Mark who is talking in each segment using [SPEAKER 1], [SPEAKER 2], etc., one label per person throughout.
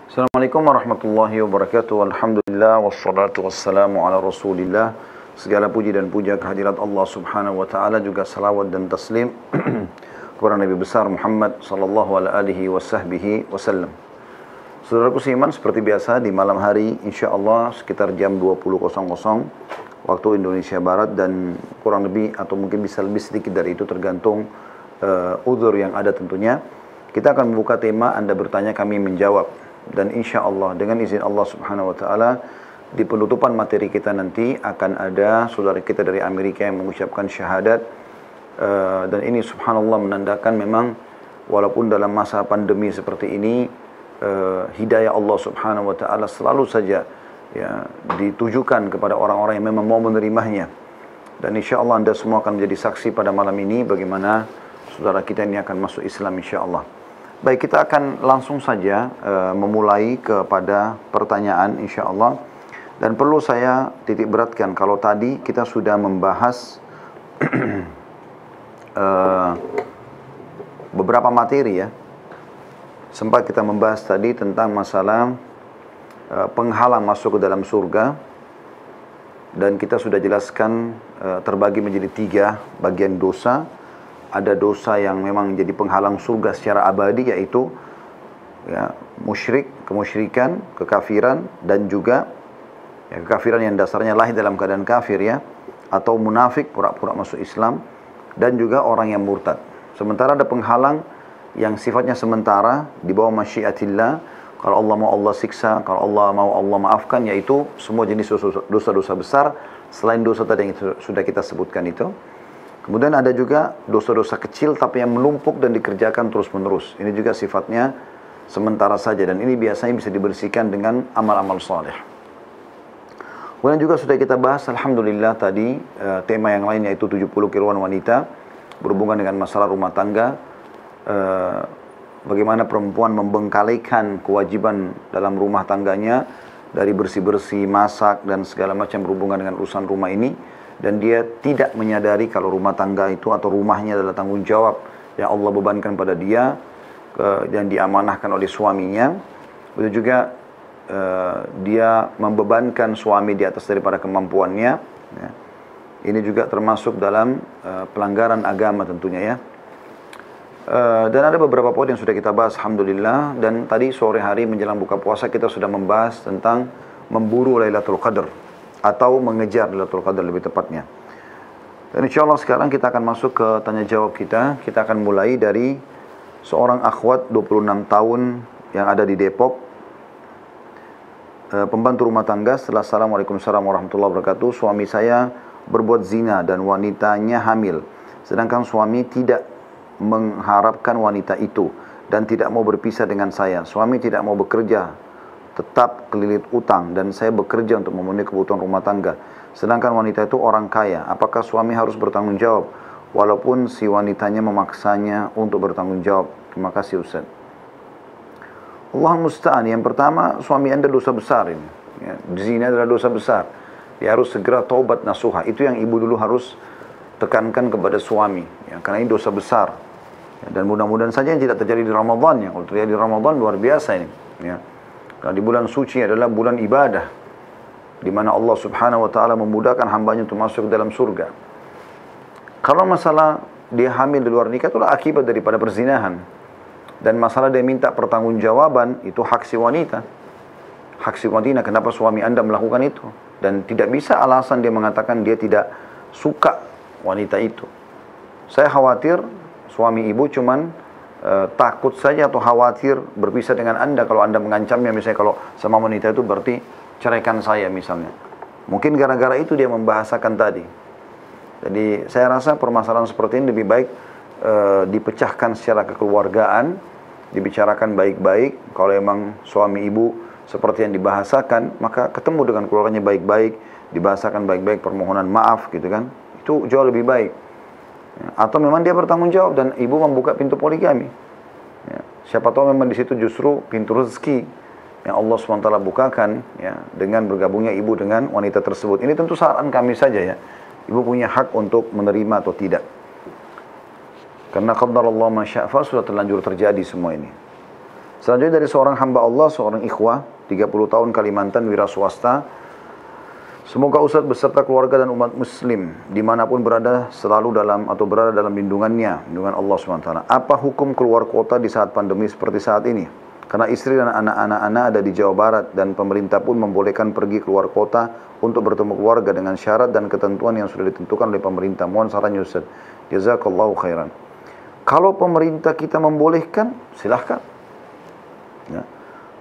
[SPEAKER 1] Assalamualaikum warahmatullahi wabarakatuh. Alhamdulillah wassalatu wassalamu ala Rasulillah. Segala puji dan puja kehadirat Allah Subhanahu wa taala, juga salawat dan taslim kepada Nabi besar Muhammad sallallahu alaihi wasallam. Saudaraku seiman, seperti biasa di malam hari insyaallah sekitar jam 20.00 waktu Indonesia Barat, dan kurang lebih atau mungkin bisa lebih sedikit dari itu tergantung uzur yang ada tentunya. Kita akan membuka tema Anda bertanya kami menjawab. Dan insya Allah dengan izin Allah Subhanahu Wa Taala di penutupan materi kita nanti akan ada saudara kita dari Amerika yang mengucapkan syahadat, dan ini subhanallah menandakan memang walaupun dalam masa pandemi seperti ini hidayah Allah Subhanahu Wa Taala selalu saja ya ditujukan kepada orang-orang yang memang mau menerimanya. Dan insya Allah Anda semua akan menjadi saksi pada malam ini bagaimana saudara kita ini akan masuk Islam insya Allah. Baik, kita akan langsung saja memulai kepada pertanyaan insya Allah. Dan perlu saya titik beratkan, kalau tadi kita sudah membahas beberapa materi ya. Sempat kita membahas tadi tentang masalah penghalang masuk ke dalam surga. Dan kita sudah jelaskan terbagi menjadi 3 bagian dosa. Ada dosa yang memang menjadi penghalang surga secara abadi, yaitu ya, musyrik, kemusyrikan, kekafiran, dan juga ya, kekafiran yang dasarnya lahir dalam keadaan kafir ya, atau munafik, pura-pura masuk Islam, dan juga orang yang murtad. Sementara ada penghalang yang sifatnya sementara di bawah masyiatillah. Kalau Allah mau Allah siksa, kalau Allah mau Allah maafkan, yaitu semua jenis dosa-dosa besar selain dosa tadi yang sudah kita sebutkan itu. Kemudian ada juga dosa-dosa kecil tapi yang menumpuk dan dikerjakan terus-menerus. Ini juga sifatnya sementara saja, dan ini biasanya bisa dibersihkan dengan amal-amal saleh. Kemudian juga sudah kita bahas alhamdulillah tadi tema yang lain, yaitu 70 kiruan wanita berhubungan dengan masalah rumah tangga. Bagaimana perempuan membengkalikan kewajiban dalam rumah tangganya dari bersih-bersih, masak dan segala macam berhubungan dengan urusan rumah ini. Dan dia tidak menyadari kalau rumah tangga itu atau rumahnya adalah tanggung jawab yang Allah bebankan pada dia dan diamanahkan oleh suaminya. Itu juga dia membebankan suami di atas daripada kemampuannya ya. Ini juga termasuk dalam pelanggaran agama tentunya ya. Dan ada beberapa poin yang sudah kita bahas alhamdulillah. Dan tadi sore hari menjelang buka puasa kita sudah membahas tentang memburu Lailatul Qadar atau mengejar Lailatul Qadar lebih tepatnya. Dan insyaallah sekarang kita akan masuk ke tanya jawab kita. Kita akan mulai dari seorang akhwat 26 tahun yang ada di Depok, pembantu rumah tangga. Setelah Assalamualaikum warahmatullahi wabarakatuh, suami saya berbuat zina dan wanitanya hamil, sedangkan suami tidak mengharapkan wanita itu dan tidak mau berpisah dengan saya. Suami tidak mau bekerja, tetap kelilit utang, dan saya bekerja untuk memenuhi kebutuhan rumah tangga. Sedangkan wanita itu orang kaya. Apakah suami harus bertanggung jawab walaupun si wanitanya memaksanya untuk bertanggung jawab? Terima kasih Ustaz. Allah musta'an. Yang pertama, suami Anda dosa besar ini. Ya, zina adalah dosa besar. Dia harus segera taubat nasuha. Itu yang ibu dulu harus tekankan kepada suami. Ya, karena ini dosa besar. Ya, dan mudah-mudahan saja yang tidak terjadi di Ramadan. Ya. Kalau terjadi di Ramadan luar biasa ini. Ya. Karena di bulan suci adalah bulan ibadah, di mana Allah Subhanahu Wa Taala memudahkan hambanya untuk masuk ke dalam surga. Kalau masalah dia hamil di luar nikah, itulah akibat daripada perzinahan. Dan masalah dia minta pertanggungjawaban, itu hak si wanita. Hak si wanita, kenapa suami Anda melakukan itu? Dan tidak bisa alasan dia mengatakan dia tidak suka wanita itu. Saya khawatir suami ibu cuman takut saja atau khawatir berpisah dengan Anda kalau Anda mengancamnya, misalnya kalau sama wanita itu berarti ceraikan saya misalnya. Mungkin gara-gara itu dia membahasakan tadi. Jadi saya rasa permasalahan seperti ini lebih baik dipecahkan secara kekeluargaan, dibicarakan baik-baik. Kalau emang suami ibu seperti yang dibahasakan, maka ketemu dengan keluarganya baik-baik, dibahasakan baik-baik, permohonan maaf gitu kan. Itu jauh lebih baik. Atau memang dia bertanggung jawab dan ibu membuka pintu poligami. Ya, siapa tahu memang di situ justru pintu rezeki yang Allah SWT bukakan ya, dengan bergabungnya ibu dengan wanita tersebut. Ini tentu saran kami saja ya. Ibu punya hak untuk menerima atau tidak. Karena qadarallahu ma syaa' fa'al, sudah terlanjur terjadi semua ini. Selanjutnya dari seorang hamba Allah, seorang ikhwah, 30 tahun Kalimantan, wira swasta. Semoga Ustaz beserta keluarga dan umat muslim dimanapun berada selalu dalam atau berada dalam lindungan Allah SWT. Apa hukum keluar kota di saat pandemi seperti saat ini? Karena istri dan anak-anak ada di Jawa Barat dan pemerintah pun membolehkan pergi keluar kota untuk bertemu keluarga dengan syarat dan ketentuan yang sudah ditentukan oleh pemerintah. Mohon sarannya Ustaz. Jazakallahu khairan. Kalau pemerintah kita membolehkan, silahkan. Ya.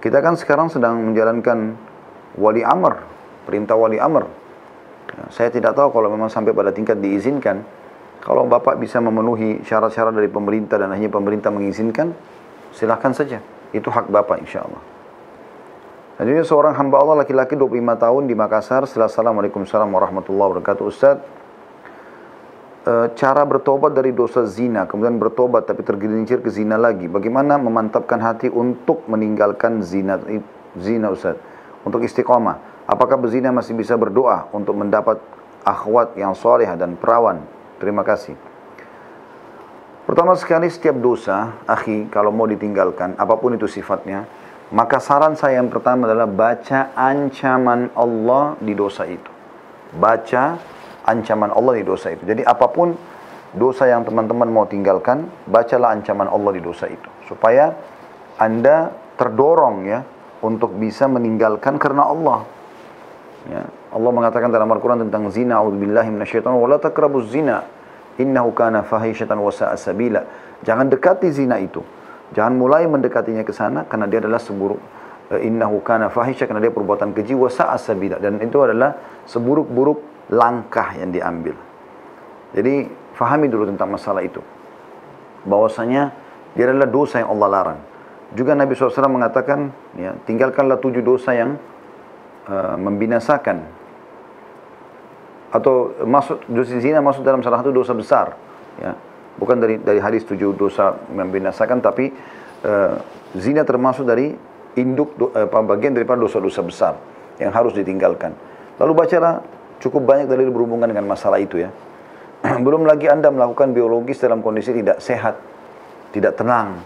[SPEAKER 1] Kita kan sekarang sedang menjalankan wali amr, perintah wali amr. Ya, saya tidak tahu kalau memang sampai pada tingkat diizinkan. Kalau Bapak bisa memenuhi syarat-syarat dari pemerintah dan hanya pemerintah mengizinkan, silahkan saja. Itu hak Bapak insya Allah. Dan ini seorang hamba Allah laki-laki 25 tahun di Makassar. Assalamualaikum warahmatullahi wabarakatuh. Ustaz, cara bertobat dari dosa zina, kemudian bertobat tapi tergelincir ke zina lagi. Bagaimana memantapkan hati untuk meninggalkan zina Ustaz? Untuk istiqomah. Apakah berzina masih bisa berdoa untuk mendapat akhwat yang salihah dan perawan? Terima kasih. Pertama sekali, setiap dosa, akhi, kalau mau ditinggalkan, apapun itu sifatnya, maka saran saya yang pertama adalah baca ancaman Allah di dosa itu. Baca ancaman Allah di dosa itu. Jadi apapun dosa yang teman-teman mau tinggalkan, bacalah ancaman Allah di dosa itu. Supaya Anda terdorong ya untuk bisa meninggalkan karena Allah. Ya, Allah mengatakan dalam Al-Quran tentang zina, a'udzubillahi minasyaitonir rajim, wa la taqrabuz zina innahu kana fahishatan wa sa'a sabila. Jangan dekati zina itu. Jangan mulai mendekatinya ke sana karena dia adalah seburuk innahu kana fahisha, karena dia perbuatan keji, wa sa'a sabila, dan itu adalah seburuk-buruk langkah yang diambil. Jadi fahami dulu tentang masalah itu, bahwasanya dia adalah dosa yang Allah larang. Juga Nabi SAW mengatakan, ya, tinggalkanlah 7 dosa yang membinasakan, atau masuk dosa zina masuk dalam salah satu dosa besar, ya. Bukan dari hadis 7 dosa membinasakan, tapi zina termasuk dari bagian daripada dosa-dosa besar yang harus ditinggalkan. Lalu bacalah cukup banyak dalil berhubungan dengan masalah itu ya. Belum lagi Anda melakukan biologis dalam kondisi tidak sehat, tidak tenang,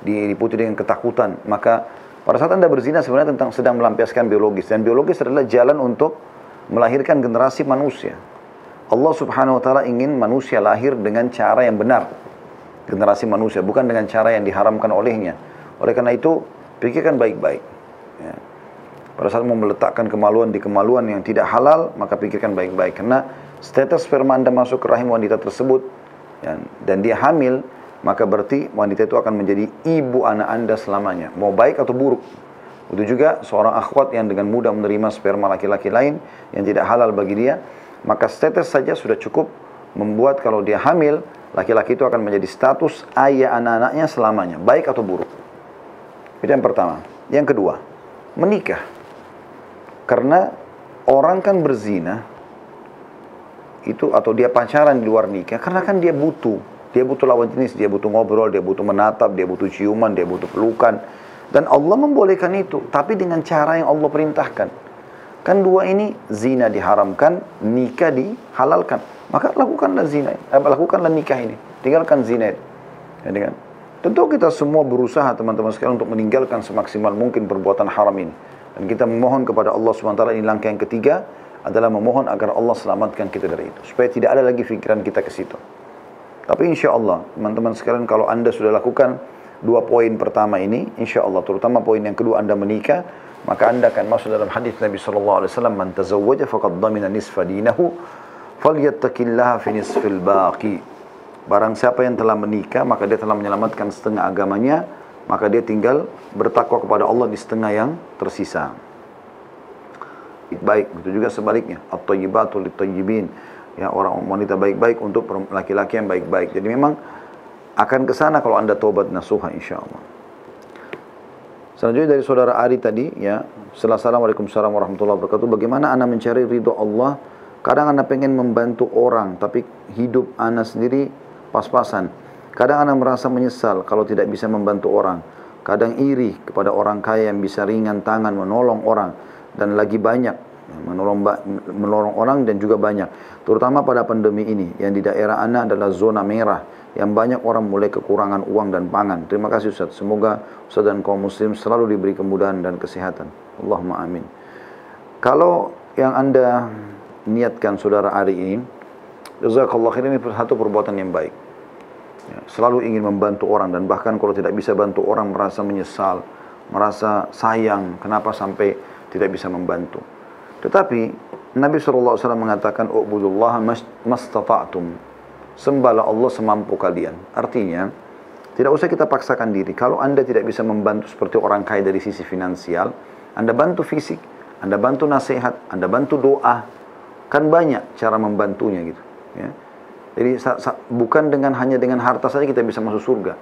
[SPEAKER 1] diliputi dengan ketakutan. Maka pada saat Anda berzina sebenarnya sedang melampiaskan biologis. Dan biologis adalah jalan untuk melahirkan generasi manusia. Allah subhanahu wa ta'ala ingin manusia lahir dengan cara yang benar. Generasi manusia, bukan dengan cara yang diharamkan olehnya. Oleh karena itu, pikirkan baik-baik. Ya. Pada saat mau meletakkan kemaluan di kemaluan yang tidak halal, maka pikirkan baik-baik. Karena status sperma Anda masuk ke rahim wanita tersebut, ya, dan dia hamil, maka berarti wanita itu akan menjadi ibu anak Anda selamanya. Mau baik atau buruk. Itu juga seorang akhwat yang dengan mudah menerima sperma laki-laki lain yang tidak halal bagi dia, maka status saja sudah cukup membuat kalau dia hamil, laki-laki itu akan menjadi status ayah anak-anaknya selamanya, baik atau buruk. Itu yang pertama. Yang kedua, menikah. Karena orang kan berzina itu, atau dia pacaran di luar nikah, karena kan dia butuh lawan jenis, dia butuh ngobrol, dia butuh menatap, dia butuh ciuman, dia butuh pelukan. Dan Allah membolehkan itu, tapi dengan cara yang Allah perintahkan. Kan dua ini, zina diharamkan, nikah dihalalkan. Maka lakukanlah lakukanlah nikah ini, tinggalkan zina itu. Ya, kan? Tentu kita semua berusaha teman-teman sekalian untuk meninggalkan semaksimal mungkin perbuatan haram ini. Dan kita memohon kepada Allah SWT, ini langkah yang ketiga adalah memohon agar Allah selamatkan kita dari itu, supaya tidak ada lagi pikiran kita ke situ. Tapi insya Allah teman-teman sekalian, kalau Anda sudah lakukan 2 poin pertama ini, insya Allah, terutama poin yang kedua, Anda menikah, maka Anda akan masuk dalam hadis Nabi SAW, man tazawwaja faqad dhamina nisfa dinahu falyattaqillaha fi nisfil baqi. Barang siapa yang telah menikah, maka dia telah menyelamatkan setengah agamanya, maka dia tinggal bertakwa kepada Allah di setengah yang tersisa. Baik, itu juga sebaliknya, at-thayyibatu lit-thayyibin, ya, orang wanita baik-baik untuk laki-laki yang baik-baik. Jadi memang akan ke sana kalau Anda tobat nasuha insyaallah. Selanjutnya dari saudara Ari tadi, ya, Assalamualaikum warahmatullahi wabarakatuh. Bagaimana Anda mencari ridho Allah? Kadang Anda pengen membantu orang, tapi hidup Anda sendiri pas-pasan. Kadang Anda merasa menyesal kalau tidak bisa membantu orang. Kadang iri kepada orang kaya yang bisa ringan tangan menolong orang, dan lagi banyak menolong orang dan juga banyak. Terutama pada pandemi ini, yang di daerah Anda adalah zona merah, yang banyak orang mulai kekurangan uang dan pangan. Terima kasih Ustaz. Semoga Ustaz dan kaum muslim selalu diberi kemudahan dan kesehatan. Allahumma amin. Kalau yang Anda niatkan saudara hari ini, jazakallah khair, ini satu perbuatan yang baik. Ya, selalu ingin membantu orang, dan bahkan kalau tidak bisa bantu orang merasa menyesal, merasa sayang kenapa sampai tidak bisa membantu. Tetapi Nabi SAW mengatakan u'budullaha mastata'tum, sembahlah Allah semampu kalian. Artinya tidak usah kita paksakan diri. Kalau Anda tidak bisa membantu seperti orang kaya dari sisi finansial, Anda bantu fisik, Anda bantu nasihat, Anda bantu doa. Kan banyak cara membantunya gitu ya. Jadi bukan hanya dengan harta saja kita bisa masuk surga.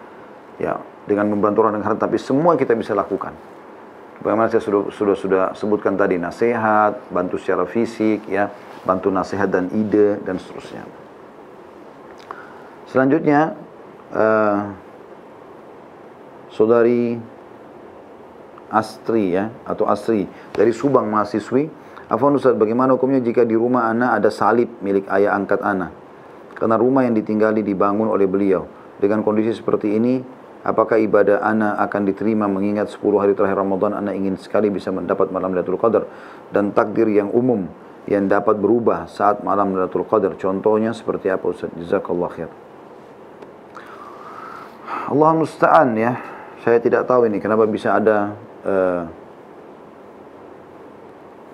[SPEAKER 1] Ya, dengan membantu orang dengan harta, tapi semua kita bisa lakukan. Bagaimana saya sudah sebutkan tadi, nasihat, bantu secara fisik, ya, bantu nasihat dan ide dan seterusnya. Selanjutnya, saudari Astri ya, atau Asri dari Subang, mahasiswi. Afwan Ustaz, bagaimana hukumnya jika di rumah ana ada salib milik ayah angkat ana? Karena rumah yang ditinggali dibangun oleh beliau. Dengan kondisi seperti ini, apakah ibadah ana akan diterima mengingat 10 hari terakhir Ramadan ana ingin sekali bisa mendapat malam Lailatul Qadar dan takdir yang umum yang dapat berubah saat malam Lailatul Qadar. Contohnya seperti apa Ustaz? Jazakallah khair. Allah musta'an ya. Saya tidak tahu ini kenapa bisa ada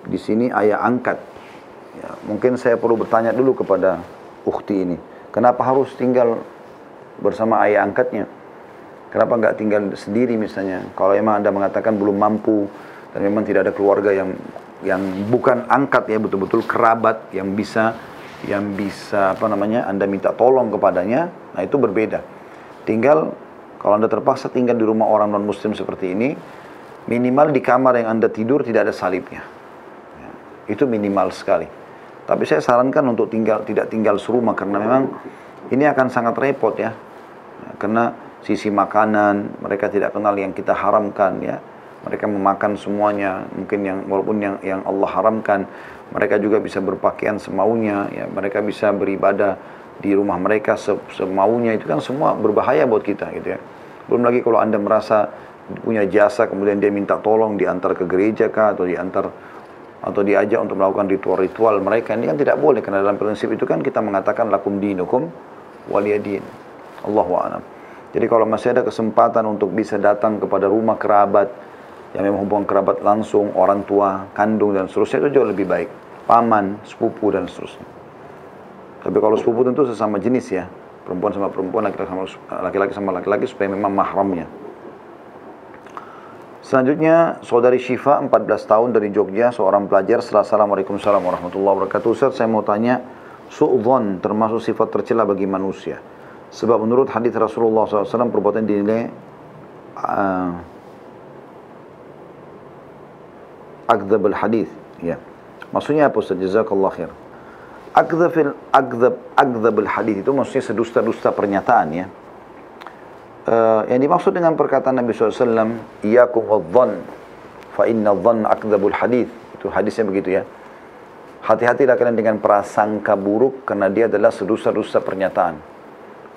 [SPEAKER 1] di sini ayah angkat. Ya, mungkin saya perlu bertanya dulu kepada ukhti ini, kenapa harus tinggal bersama ayah angkatnya? Kenapa nggak tinggal sendiri misalnya? Kalau memang Anda mengatakan belum mampu dan memang tidak ada keluarga yang bukan angkat ya, betul-betul kerabat yang bisa apa namanya, Anda minta tolong kepadanya, nah itu berbeda. Tinggal kalau Anda terpaksa tinggal di rumah orang non muslim seperti ini, minimal di kamar yang Anda tidur tidak ada salibnya. Ya, itu minimal sekali. Tapi saya sarankan untuk tidak tinggal serumah, karena memang ini akan sangat repot ya. Karena sisi makanan, mereka tidak kenal yang kita haramkan ya. Mereka memakan semuanya, mungkin walaupun yang Allah haramkan. Mereka juga bisa berpakaian semaunya ya. Mereka bisa beribadah di rumah mereka semaunya. Itu kan semua berbahaya buat kita gitu ya. Belum lagi kalau Anda merasa punya jasa, kemudian dia minta tolong diantar ke gereja kah, atau diajak untuk melakukan ritual-ritual mereka, ini kan tidak boleh, karena dalam prinsip itu kan kita mengatakan lakum dinukum waliyadin. Allahu a'lam. Jadi kalau masih ada kesempatan untuk bisa datang kepada rumah kerabat yang memang hubungan kerabat langsung, orang tua kandung dan seterusnya, itu jauh lebih baik. Paman, sepupu dan seterusnya. Tapi kalau sepupu tentu sesama jenis ya, perempuan sama perempuan, laki-laki sama laki-laki, supaya memang mahramnya. Selanjutnya, saudari Syifa, 14 tahun dari Jogja, seorang pelajar. Assalamualaikum warahmatullahi wabarakatuh. Ustaz, saya mau tanya, su'udhan termasuk sifat tercela bagi manusia. Sebab menurut hadis Rasulullah SAW, perbuatan dinilai akdzabul hadis. Ya. Maksudnya apa Ustaz? Jazakallah khair. Akdzabul hadis itu maksudnya sedusta-dusta pernyataan ya. Yang dimaksud dengan perkataan Nabi SAW, iyakum wadh-dhann fa inna dhann akdzabul hadits. Itu hadisnya begitu ya. Hati-hatilah kalian dengan prasangka buruk, karena dia adalah sedusta-dusta pernyataan.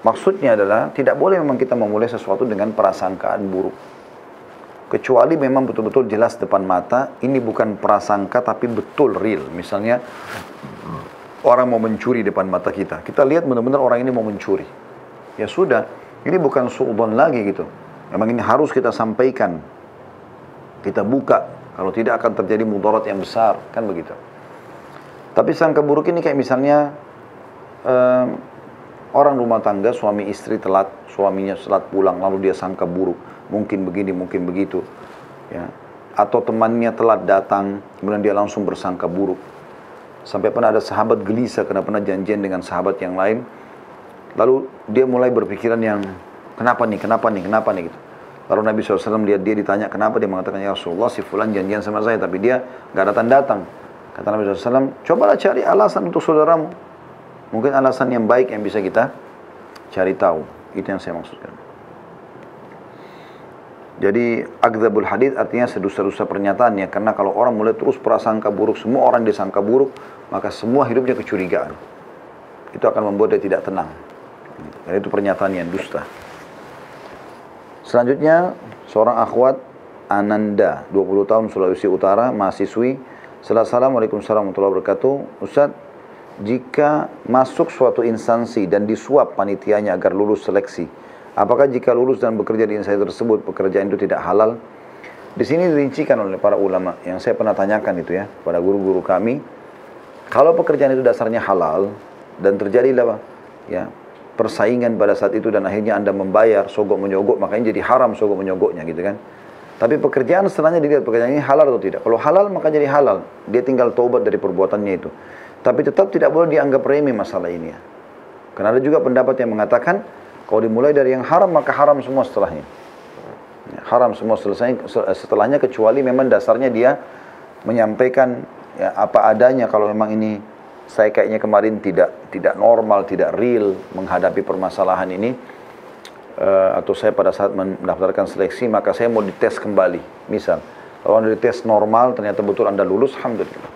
[SPEAKER 1] Maksudnya adalah tidak boleh memang kita memulai sesuatu dengan prasangkaan buruk, kecuali memang betul-betul jelas depan mata ini bukan prasangka tapi betul real. Misalnya orang mau mencuri depan mata kita, kita lihat benar-benar orang ini mau mencuri, ya sudah, ini bukan su'udhan lagi gitu. Memang ini harus kita sampaikan, kita buka, kalau tidak akan terjadi mudarat yang besar, kan begitu. Tapi sangka buruk ini kayak misalnya orang rumah tangga, suami istri telat, suaminya telat pulang, lalu dia sangka buruk, mungkin begini, mungkin begitu, ya. Atau temannya telat datang, kemudian dia langsung bersangka buruk. Sampai pernah ada sahabat gelisah karena pernah janjian dengan sahabat yang lain. Lalu dia mulai berpikiran yang kenapa nih gitu. Lalu Nabi SAW lihat dia ditanya kenapa, dia mengatakan, ya Rasulullah, si fulan janjian sama saya tapi dia gak datang-datang. Kata Nabi SAW, cobalah cari alasan untuk saudaramu. Mungkin alasan yang baik yang bisa kita cari tahu. Itu yang saya maksudkan. Jadi akdzabul hadits artinya sedusta-dusta pernyataannya. Karena kalau orang mulai terus prasangka buruk, semua orang disangka buruk, maka semua hidupnya kecurigaan. Itu akan membuat dia tidak tenang. Dan itu pernyataan yang dusta. Selanjutnya, seorang akhwat Ananda, 20 tahun, Sulawesi Utara, mahasiswi. Assalamualaikum warahmatullahi wabarakatuh. Ustaz, jika masuk suatu instansi dan disuap panitianya agar lulus seleksi, apakah jika lulus dan bekerja di instansi tersebut, pekerjaan itu tidak halal? Di sini dirincikan oleh para ulama, yang saya pernah tanyakan itu ya, pada guru-guru kami. Kalau pekerjaan itu dasarnya halal, dan terjadilah ya, persaingan pada saat itu dan akhirnya Anda membayar sogok menyogok, makanya jadi haram sogok menyogoknya gitu kan. Tapi pekerjaan setelahnya dilihat pekerjaan ini halal atau tidak. Kalau halal maka jadi halal, dia tinggal taubat dari perbuatannya itu. Tapi tetap tidak boleh dianggap remeh masalah ini ya. Karena ada juga pendapat yang mengatakan kalau dimulai dari yang haram maka haram semua setelahnya. Ya, haram semua setelahnya kecuali memang dasarnya dia menyampaikan ya, apa adanya. Kalau memang ini saya kayaknya kemarin tidak normal, tidak real menghadapi permasalahan ini, atau saya pada saat mendaftarkan seleksi maka saya mau dites kembali. Misal, kalau Anda dites normal ternyata betul Anda lulus, alhamdulillah.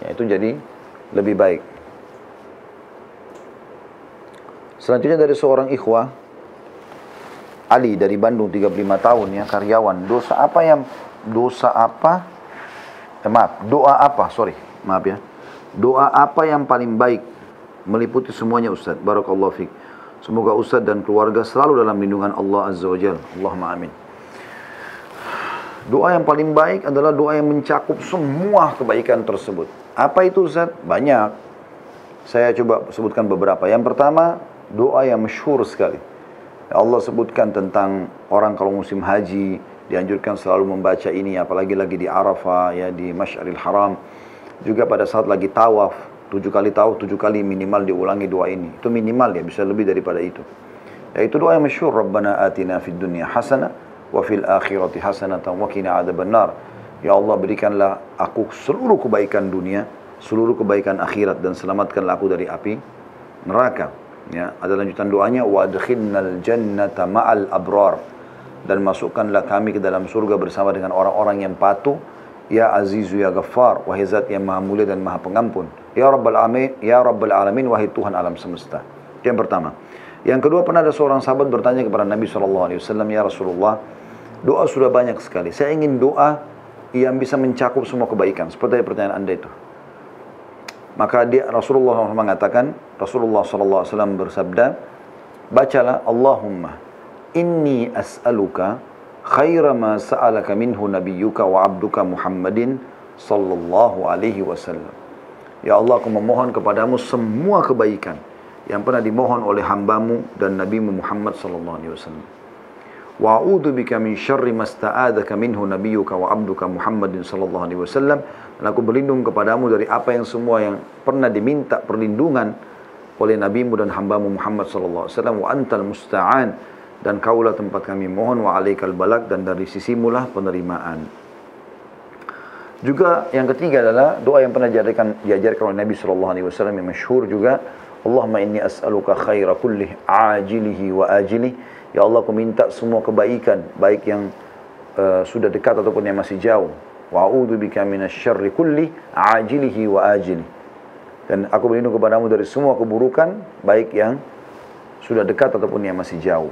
[SPEAKER 1] Ya, itu jadi lebih baik. Selanjutnya dari seorang ikhwah, Ali dari Bandung, 35 tahun ya, karyawan. Doa apa yang paling baik meliputi semuanya Ustaz? Barakallahu fiik. Semoga Ustaz dan keluarga selalu dalam lindungan Allah Azza wa Jalla. Allahumma amin. Doa yang paling baik adalah doa yang mencakup semua kebaikan tersebut. Apa itu Ustaz? Banyak. Saya coba sebutkan beberapa. Yang pertama, doa yang masyhur sekali. Allah sebutkan tentang orang kalau musim haji dianjurkan selalu membaca ini, apalagi lagi di Arafah ya, di Masy'aril Haram. Juga pada saat lagi tawaf, 7 kali tawaf, 7 kali minimal diulangi doa ini. Itu minimal ya, bisa lebih daripada itu. Yaitu doa yang masyhur, Rabbana atina fid dunya hasanah wa fil akhirati hasanatan wa qina adzabannar. Ya Allah, berikanlah aku seluruh kebaikan dunia, seluruh kebaikan akhirat, dan selamatkanlah aku dari api neraka. Ya, ada lanjutan doanya, wa adkhilnal jannata ma'al abrar, dan masukkanlah kami ke dalam surga bersama dengan orang-orang yang patuh. Ya Azizu ya Ghaffar, wahai Zat yang maha mulia dan maha pengampun. Ya Rabbal Alamin, wahai Tuhan alam semesta. Itu yang pertama. Yang kedua, pernah ada seorang sahabat bertanya kepada Nabi SAW, ya Rasulullah, doa sudah banyak sekali, saya ingin doa yang bisa mencakup semua kebaikan, seperti pertanyaan Anda itu. Maka Rasulullah SAW mengatakan, Rasulullah SAW bersabda, bacalah, Allahumma inni as'aluka khaira ma sa'alaka minhu nabiyyuka wa abduka Muhammadin sallallahu alaihi wasallam. Ya Allah, aku memohon kepadamu semua kebaikan yang pernah dimohon oleh hambamu dan nabimu Muhammad sallallahu alaihi wasallam. Wa a'udzu bika min syarri ma sta'adzaka minhu nabiyyuka wa abduka Muhammadin sallallahu alaihi wasallam. Dan aku berlindung kepadamu dari apa yang semua yang pernah diminta perlindungan oleh nabimu dan hambamu Muhammad sallallahu alaihi wasallam. Wa antal musta'an, dan kaulah tempat kami mohon, wa alaikal balak, dan dari sisimulah penerimaan. Juga yang ketiga adalah doa yang pernah diajarkan oleh Nabi SAW yang masyhur juga, Allahumma inni as'aluka khaira kullih ajilihi wa ajilih. Ya Allah, aku minta semua kebaikan, baik yang sudah dekat ataupun yang masih jauh. Wa a'udzubika minasyarri kullih ajilihi wa ajilih. Dan aku berlindung kepadamu dari semua keburukan, baik yang sudah dekat ataupun yang masih jauh.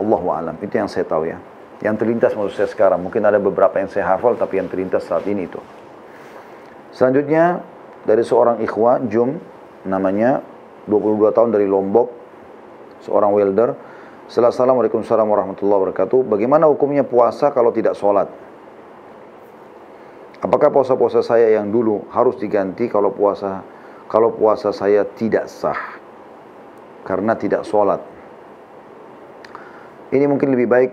[SPEAKER 1] Allahu a'lam. Itu yang saya tahu ya. Yang terlintas maksud saya sekarang. Mungkin ada beberapa yang saya hafal, tapi yang terlintas saat ini itu. Selanjutnya dari seorang ikhwah Jum, namanya, 22 tahun, dari Lombok, seorang welder. Assalamualaikum warahmatullahi wabarakatuh. Bagaimana hukumnya puasa kalau tidak sholat? Apakah puasa-puasa saya yang dulu harus diganti kalau puasa saya tidak sah karena tidak sholat? Ini mungkin lebih baik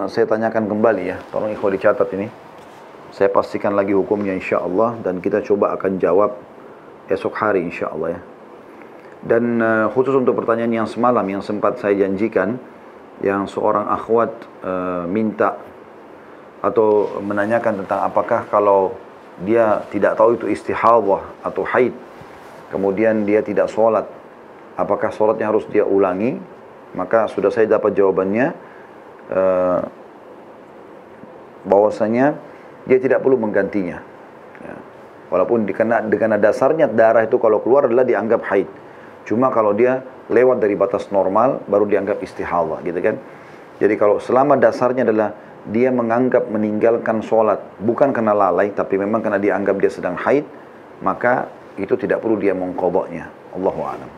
[SPEAKER 1] saya tanyakan kembali ya. Tolong ikhwah dicatat ini. Saya pastikan lagi hukumnya insyaAllah, dan kita coba akan jawab esok hari insyaAllah ya. Dan khusus untuk pertanyaan yang semalam yang sempat saya janjikan, yang seorang akhwat minta atau menanyakan tentang apakah kalau dia tidak tahu itu istihadhah atau haid, kemudian dia tidak sholat, apakah sholatnya harus dia ulangi? Maka sudah saya dapat jawabannya, bahwasanya dia tidak perlu menggantinya ya. Walaupun karena dasarnya darah itu kalau keluar adalah dianggap haid. Cuma kalau dia lewat dari batas normal, baru dianggap istihadah, gitu kan. Jadi kalau selama dasarnya adalah dia menganggap meninggalkan sholat bukan karena lalai, tapi memang karena dia anggap dia sedang haid, maka itu tidak perlu dia mengqadanya. Allahu a'lam.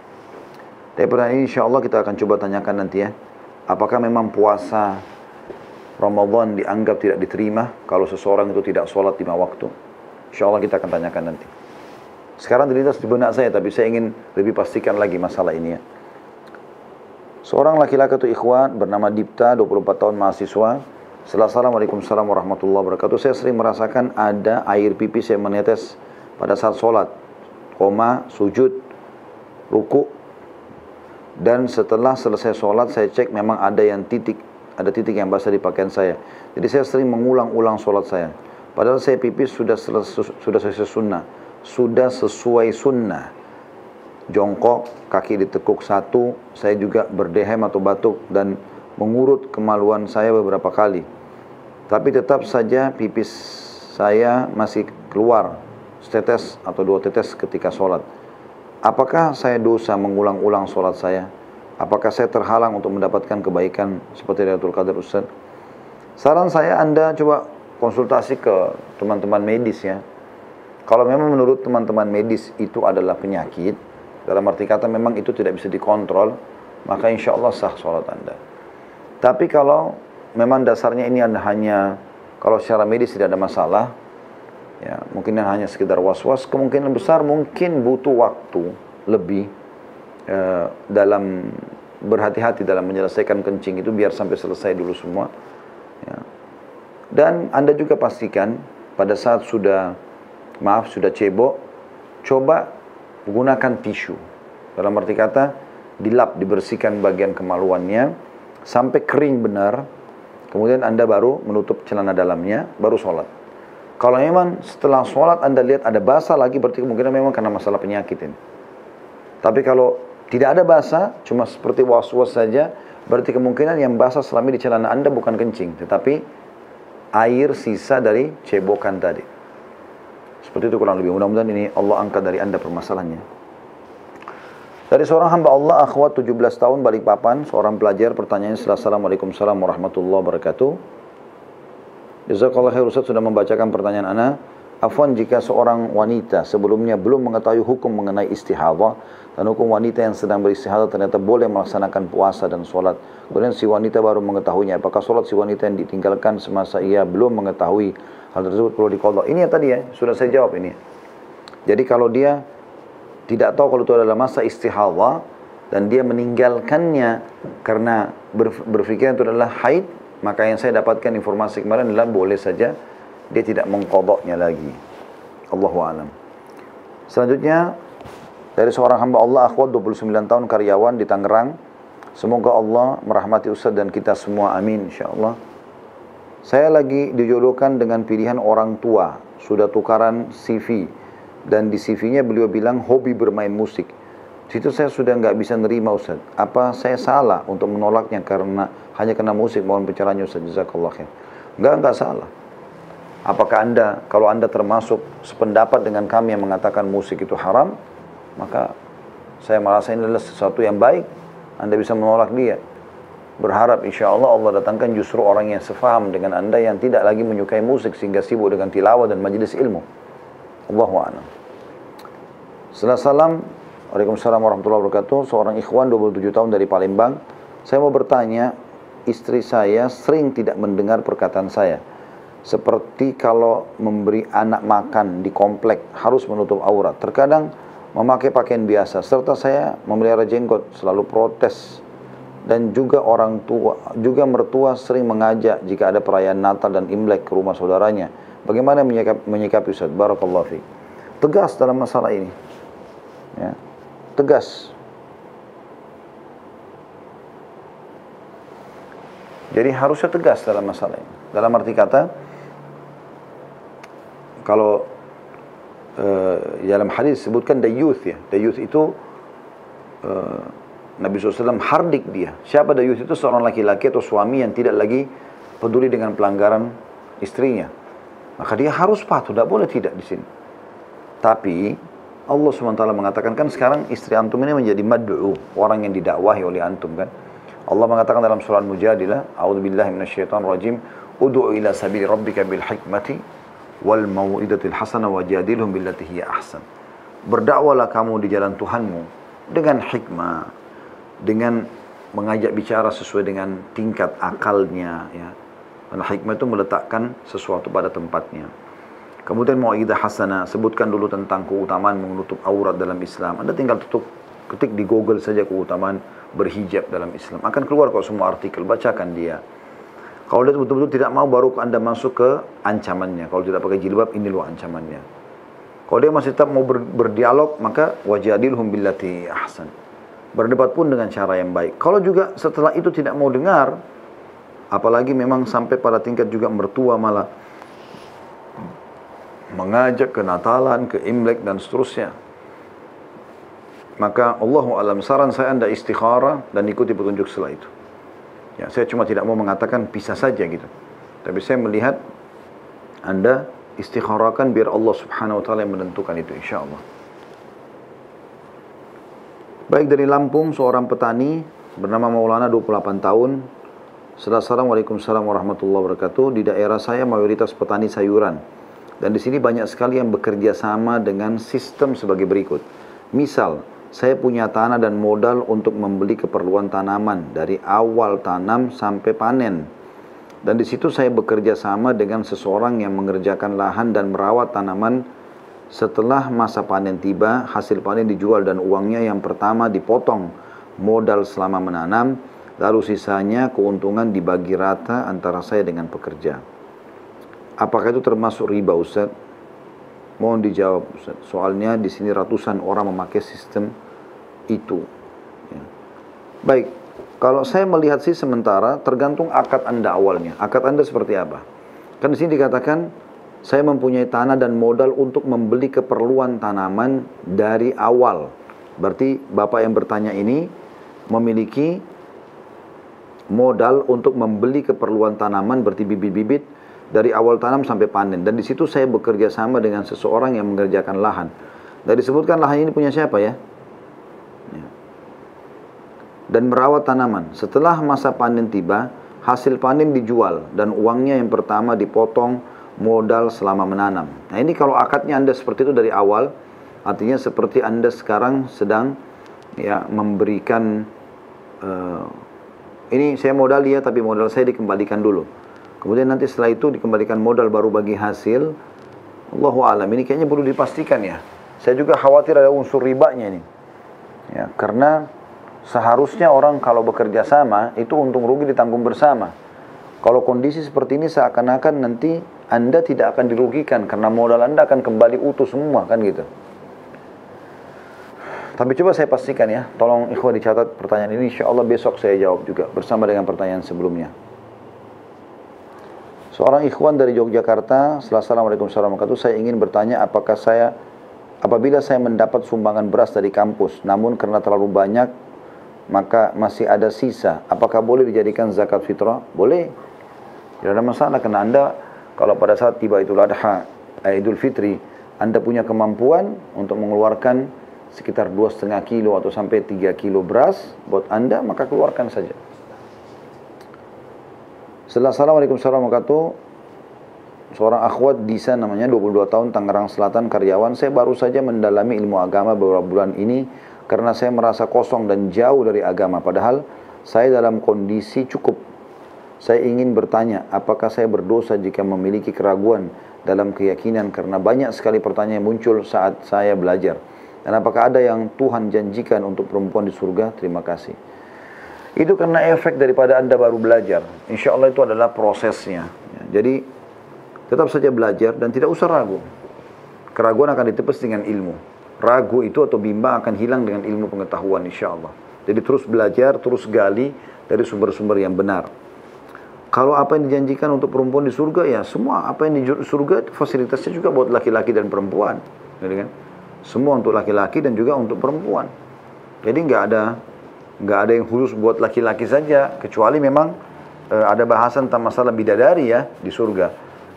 [SPEAKER 1] Tapi pertanyaan ini insya Allah kita akan coba tanyakan nanti ya. Apakah memang puasa Ramadan dianggap tidak diterima kalau seseorang itu tidak sholat 5 waktu? Insya Allah kita akan tanyakan nanti. Sekarang terlintas di benak saya, tapi saya ingin lebih pastikan lagi masalah ini ya. Seorang laki-laki atau ikhwan bernama Dipta, 24 tahun mahasiswa. Assalamualaikum warahmatullahi wabarakatuh. Saya sering merasakan ada air pipis yang menetes pada saat sholat, sujud, ruku. Dan setelah selesai sholat saya cek memang ada titik yang basah di pakaian saya. Jadi saya sering mengulang-ulang sholat saya. Padahal saya pipis sudah sesuai sunnah. Jongkok, kaki ditekuk satu, saya juga berdehem atau batuk dan mengurut kemaluan saya beberapa kali. Tapi tetap saja pipis saya masih keluar setetes atau 2 tetes ketika sholat. Apakah saya dosa mengulang-ulang sholat saya? Apakah saya terhalang untuk mendapatkan kebaikan seperti Lailatul Qadar, Ustaz? Saran saya Anda coba konsultasi ke teman-teman medis ya. Kalau memang menurut teman-teman medis itu adalah penyakit, dalam arti kata memang itu tidak bisa dikontrol, maka insya Allah sah sholat Anda. Tapi kalau memang dasarnya ini hanya, kalau secara medis tidak ada masalah, ya mungkin hanya sekedar was-was, kemungkinan besar mungkin butuh waktu lebih dalam berhati-hati dalam menyelesaikan kencing itu biar sampai selesai dulu semua. Ya. Dan Anda juga pastikan pada saat sudah cebok, coba gunakan tisu. Dalam arti kata, dilap, dibersihkan bagian kemaluannya sampai kering benar. Kemudian Anda baru menutup celana dalamnya, baru sholat. Kalau memang setelah sholat Anda lihat ada basah lagi, berarti kemungkinan memang karena masalah penyakit ini. Tapi kalau tidak ada basah, cuma seperti was-was saja, berarti kemungkinan yang basah selama di celana Anda bukan kencing, tetapi air sisa dari cebokan tadi. Seperti itu kurang lebih. Mudah-mudahan ini Allah angkat dari Anda permasalahannya. Dari seorang hamba Allah, akhwat 17 tahun, Balikpapan, seorang pelajar, pertanyaannya Assalamualaikum warahmatullahi wabarakatuh. Jazakallah khair, Ustaz sudah membacakan pertanyaan ana. Afwan, jika seorang wanita sebelumnya belum mengetahui hukum mengenai istihadah dan hukum wanita yang sedang beristihadah ternyata boleh melaksanakan puasa dan sholat. Kemudian si wanita baru mengetahuinya, apakah sholat si wanita yang ditinggalkan semasa ia belum mengetahui hal tersebut perlu diqadha? Ini yang tadi ya, sudah saya jawab ini. Jadi kalau dia tidak tahu kalau itu adalah masa istihadah dan dia meninggalkannya karena berpikir itu adalah haid, maka yang saya dapatkan informasi kemarin adalah boleh saja dia tidak mengqadhanya lagi. Allahu a'lam. Selanjutnya dari seorang hamba Allah, akhwat 29 tahun, karyawan di Tangerang. Semoga Allah merahmati Ustaz dan kita semua, amin insyaallah. Saya lagi dijodohkan dengan pilihan orang tua, sudah tukaran CV, dan di CV-nya beliau bilang hobi bermain musik. Situ saya sudah nggak bisa nerima Ustaz. Apa saya salah untuk menolaknya hanya karena musik? Mohon pencerahannya Ustaz, jazakallah khair. Enggak salah. Apakah kalau anda termasuk sependapat dengan kami yang mengatakan musik itu haram, maka saya merasa ini adalah sesuatu yang baik. Anda bisa menolak dia. Berharap insya Allah Allah datangkan justru orang yang sefaham dengan anda yang tidak lagi menyukai musik sehingga sibuk dengan tilawah dan majelis ilmu. Allahu a'lam. Setelah salam, Waalaikumsalam warahmatullahi wabarakatuh. Seorang ikhwan 27 tahun dari Palembang. Saya mau bertanya, istri saya sering tidak mendengar perkataan saya. Seperti kalau memberi anak makan di komplek harus menutup aurat. Terkadang memakai pakaian biasa. Serta saya memelihara jenggot, selalu protes. Dan juga mertua sering mengajak jika ada perayaan Natal dan Imlek ke rumah saudaranya. Bagaimana menyikapi Ustaz? Barakallahu fiik. Tegas dalam masalah ini. Ya. Tegas. Jadi harusnya tegas dalam masalah ini. Dalam arti kata, kalau dalam hadis disebutkan dayuth ya. Dayuth itu Nabi SAW hardik dia. Siapa dayuth itu? Seorang laki-laki atau suami yang tidak lagi peduli dengan pelanggaran istrinya. Maka dia harus patuh, tidak boleh tidak di sini. Tapi Allah SWT mengatakan, kan sekarang istri antum ini menjadi mad'u, orang yang didakwahi oleh antum kan. Allah mengatakan dalam surah Al-Mujadilah, a'udzubillahi minasyaitonirrajim, ud'u ila sabili rabbika bil hikmati wal mau'izatil hasanah wajadilhum billati hiya ahsan. Berdakwalah kamu di jalan Tuhanmu dengan hikmah, dengan mengajak bicara sesuai dengan tingkat akalnya ya. Karena hikmah itu meletakkan sesuatu pada tempatnya. Kemudian mau'izah hasanah, sebutkan dulu tentang keutamaan menutup aurat dalam Islam. Anda tinggal ketik di Google saja keutamaan berhijab dalam Islam. Akan keluar kok semua artikel, bacakan dia. Kalau dia betul-betul tidak mau, baru Anda masuk ke ancamannya. Kalau tidak pakai jilbab, ini loh ancamannya. Kalau dia masih tetap mau berdialog, maka wajadilhum billati ahsan. Berdebat pun dengan cara yang baik. Kalau juga setelah itu tidak mau dengar, apalagi memang sampai pada tingkat juga mertua malah mengajak ke Natalan, ke Imlek dan seterusnya, maka Allahu alam, saran saya Anda istikharah dan ikuti petunjuk setelah itu. Ya, saya cuma tidak mau mengatakan pisah saja gitu. Tapi saya melihat Anda istikharahkan biar Allah Subhanahu wa taala yang menentukan itu insyaallah. Baik, dari Lampung seorang petani bernama Maulana 28 tahun. Assalamualaikum warahmatullahi wabarakatuh. Di daerah saya mayoritas petani sayuran. Dan di sini banyak sekali yang bekerja sama dengan sistem sebagai berikut. Misal, saya punya tanah dan modal untuk membeli keperluan tanaman dari awal tanam sampai panen. Dan di situ saya bekerja sama dengan seseorang yang mengerjakan lahan dan merawat tanaman. Setelah masa panen tiba, hasil panen dijual dan uangnya yang pertama dipotong modal selama menanam, lalu sisanya keuntungan dibagi rata antara saya dengan pekerja. Apakah itu termasuk riba, Ustaz? Mohon dijawab, Ustaz. Soalnya di sini ratusan orang memakai sistem itu. Ya. Baik, kalau saya melihat sih sementara tergantung akad Anda awalnya. Akad Anda seperti apa? Kan di sini dikatakan saya mempunyai tanah dan modal untuk membeli keperluan tanaman dari awal. Berarti Bapak yang bertanya ini memiliki modal untuk membeli keperluan tanaman, berarti bibit-bibit dari awal tanam sampai panen. Dan di situ saya bekerja sama dengan seseorang yang mengerjakan lahan. Dan disebutkan lahan ini punya siapa ya? Dan merawat tanaman. Setelah masa panen tiba, hasil panen dijual dan uangnya yang pertama dipotong modal selama menanam. Nah ini kalau akadnya Anda seperti itu dari awal, artinya seperti Anda sekarang sedang ya memberikan ini saya modal ya, tapi modal saya dikembalikan dulu. Kemudian nanti setelah itu dikembalikan modal baru bagi hasil. Allahu a'lam, ini kayaknya perlu dipastikan ya. Saya juga khawatir ada unsur ribanya ini. Ya, karena seharusnya orang kalau bekerja sama itu untung rugi ditanggung bersama. Kalau kondisi seperti ini seakan-akan nanti Anda tidak akan dirugikan karena modal Anda akan kembali utuh semua kan gitu. Tapi coba saya pastikan ya. Tolong ikhwah dicatat pertanyaan ini, insyaallah besok saya jawab juga bersama dengan pertanyaan sebelumnya. Seorang ikhwan dari Yogyakarta, Assalamualaikum warahmatullahi wabarakatuh. Saya ingin bertanya apabila saya mendapat sumbangan beras dari kampus, namun karena terlalu banyak, maka masih ada sisa, apakah boleh dijadikan zakat fitrah? Boleh. Tidak ada masalah, karena Anda, kalau pada saat tiba Idul Adha, Idul Fitri, Anda punya kemampuan untuk mengeluarkan sekitar 2,5 kilo atau sampai 3 kilo beras, buat Anda, maka keluarkan saja. Assalamualaikum warahmatullahi wabarakatuh. Seorang akhwat Disa namanya, 22 tahun, Tangerang Selatan, karyawan. Saya baru saja mendalami ilmu agama beberapa bulan ini karena saya merasa kosong dan jauh dari agama. Padahal saya dalam kondisi cukup. Saya ingin bertanya, apakah saya berdosa jika memiliki keraguan dalam keyakinan karena banyak sekali pertanyaan yang muncul saat saya belajar. Dan apakah ada yang Tuhan janjikan untuk perempuan di surga? Terima kasih. Itu karena efek daripada Anda baru belajar. Insya Allah itu adalah prosesnya. Jadi tetap saja belajar dan tidak usah ragu. Keraguan akan ditepis dengan ilmu. Ragu itu atau bimbang akan hilang dengan ilmu pengetahuan insya Allah. Jadi terus belajar, terus gali dari sumber-sumber yang benar. Kalau apa yang dijanjikan untuk perempuan di surga, ya semua apa yang di surga fasilitasnya juga buat laki-laki dan perempuan. Jadi kan? Semua untuk laki-laki dan juga untuk perempuan. Jadi nggak ada yang khusus buat laki-laki saja, kecuali memang ada bahasan tentang masalah bidadari ya di surga.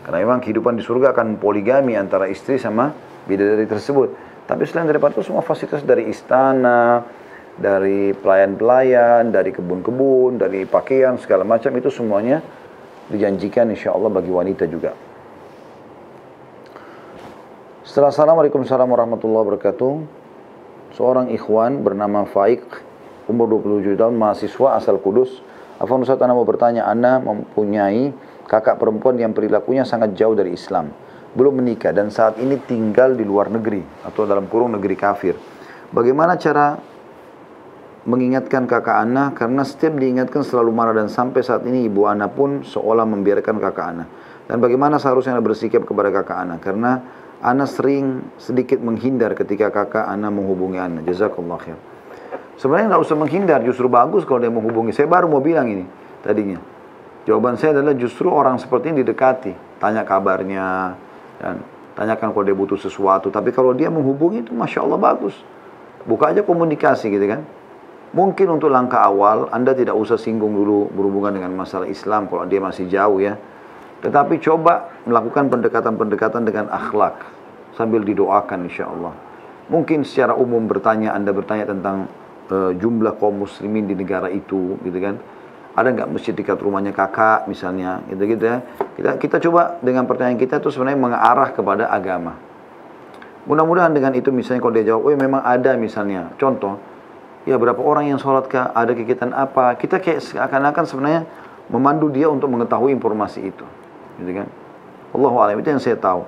[SPEAKER 1] Karena memang kehidupan di surga akan poligami antara istri sama bidadari tersebut. Tapi selain daripada itu semua fasilitas dari istana, dari pelayan-pelayan, dari kebun-kebun, dari pakaian, segala macam itu semuanya dijanjikan insya Allah bagi wanita juga. Setelah Assalamualaikum warahmatullahi wabarakatuh, seorang ikhwan bernama Faik, umur 27 tahun, mahasiswa asal Kudus. Afwan Ustaz, Ana mau bertanya, Ana mempunyai kakak perempuan yang perilakunya sangat jauh dari Islam, belum menikah dan saat ini tinggal di luar negeri atau dalam kurung negeri kafir. Bagaimana cara mengingatkan kakak Ana, karena setiap diingatkan selalu marah dan sampai saat ini ibu Ana pun seolah membiarkan kakak Ana. Dan bagaimana seharusnya Ana bersikap kepada kakak Ana, karena Ana sering sedikit menghindar ketika kakak Ana menghubungi Ana. Jazakallah khair. Sebenarnya nggak usah menghindar, justru bagus kalau dia menghubungi. Saya baru mau bilang ini tadinya. Jawaban saya adalah justru orang seperti ini didekati, tanya kabarnya dan tanyakan kalau dia butuh sesuatu. Tapi kalau dia menghubungi itu Masya Allah bagus. Buka aja komunikasi gitu kan. Mungkin untuk langkah awal Anda tidak usah singgung dulu berhubungan dengan masalah Islam kalau dia masih jauh ya. Tetapi coba melakukan pendekatan-pendekatan dengan akhlak sambil didoakan insya Allah. Mungkin secara umum Anda bertanya tentang jumlah kaum muslimin di negara itu, gitu kan? Ada nggak masjid dekat rumahnya kakak misalnya, gitu-gitu ya. Kita coba dengan pertanyaan kita itu sebenarnya mengarah kepada agama. Mudah-mudahan dengan itu misalnya kalau dia jawab, oh memang ada misalnya, contoh, ya berapa orang yang sholat kah, ada kegiatan apa, kita kayak seakan-akan sebenarnya memandu dia untuk mengetahui informasi itu. Gitu kan? Allahu a'lam, itu yang saya tahu.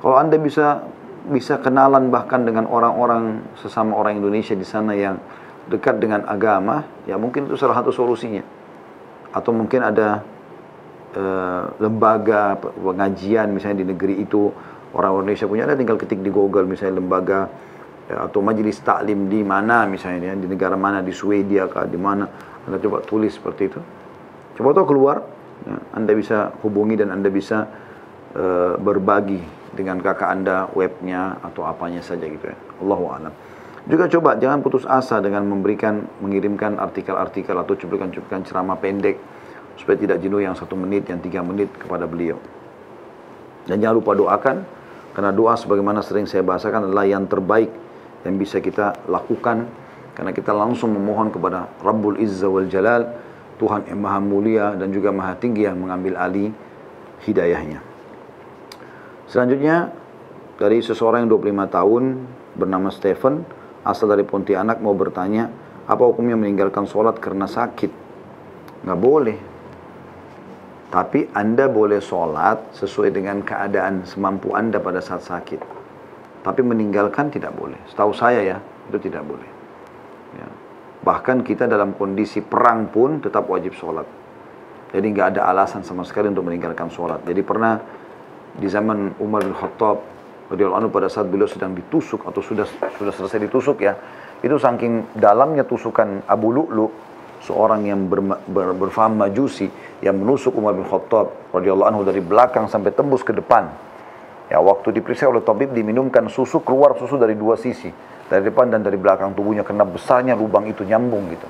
[SPEAKER 1] Kalau Anda bisa kenalan bahkan dengan orang-orang sesama orang Indonesia di sana yang dekat dengan agama, ya mungkin itu salah satu solusinya. Atau mungkin ada lembaga pengajian misalnya di negeri itu, orang Indonesia punya, ada tinggal ketik di Google misalnya lembaga ya, atau majelis taklim di mana misalnya ya, di negara mana, di Swedia kah, di mana. Anda coba tulis seperti itu. Coba tahu keluar. Ya, Anda bisa hubungi dan Anda bisa berbagi dengan kakak Anda webnya atau apanya saja gitu ya. Allahu a'lam. Juga coba jangan putus asa dengan mengirimkan artikel-artikel atau cuplikan-cuplikan ceramah pendek supaya tidak jenuh yang 1 menit, yang 3 menit kepada beliau. Dan jangan lupa doakan, karena doa sebagaimana sering saya bahasakan adalah yang terbaik yang bisa kita lakukan, karena kita langsung memohon kepada Rabbul Izza wal Jalal, Tuhan yang maha mulia dan juga maha tinggi yang mengambil alih hidayahnya. Selanjutnya dari seseorang yang 25 tahun bernama Stephen, asal dari Pontianak, mau bertanya, apa hukumnya meninggalkan sholat karena sakit? Nggak boleh. Tapi Anda boleh sholat sesuai dengan keadaan semampu Anda pada saat sakit. Tapi meninggalkan tidak boleh. Setahu saya ya, itu tidak boleh. Ya. Bahkan kita dalam kondisi perang pun tetap wajib sholat. Jadi nggak ada alasan sama sekali untuk meninggalkan sholat. Jadi pernah di zaman Umar bin Khattab radhiyallahu anhu, pada saat beliau sedang ditusuk atau sudah selesai ditusuk ya, itu saking dalamnya tusukan Abu Lu'lu, seorang yang berfaham majusi yang menusuk Umar bin Khattab radhiyallahu anhu dari belakang sampai tembus ke depan. Ya, waktu diperiksa oleh tabib diminumkan susu, keluar susu dari 2 sisi, dari depan dan dari belakang tubuhnya, karena besarnya lubang itu nyambung gitu.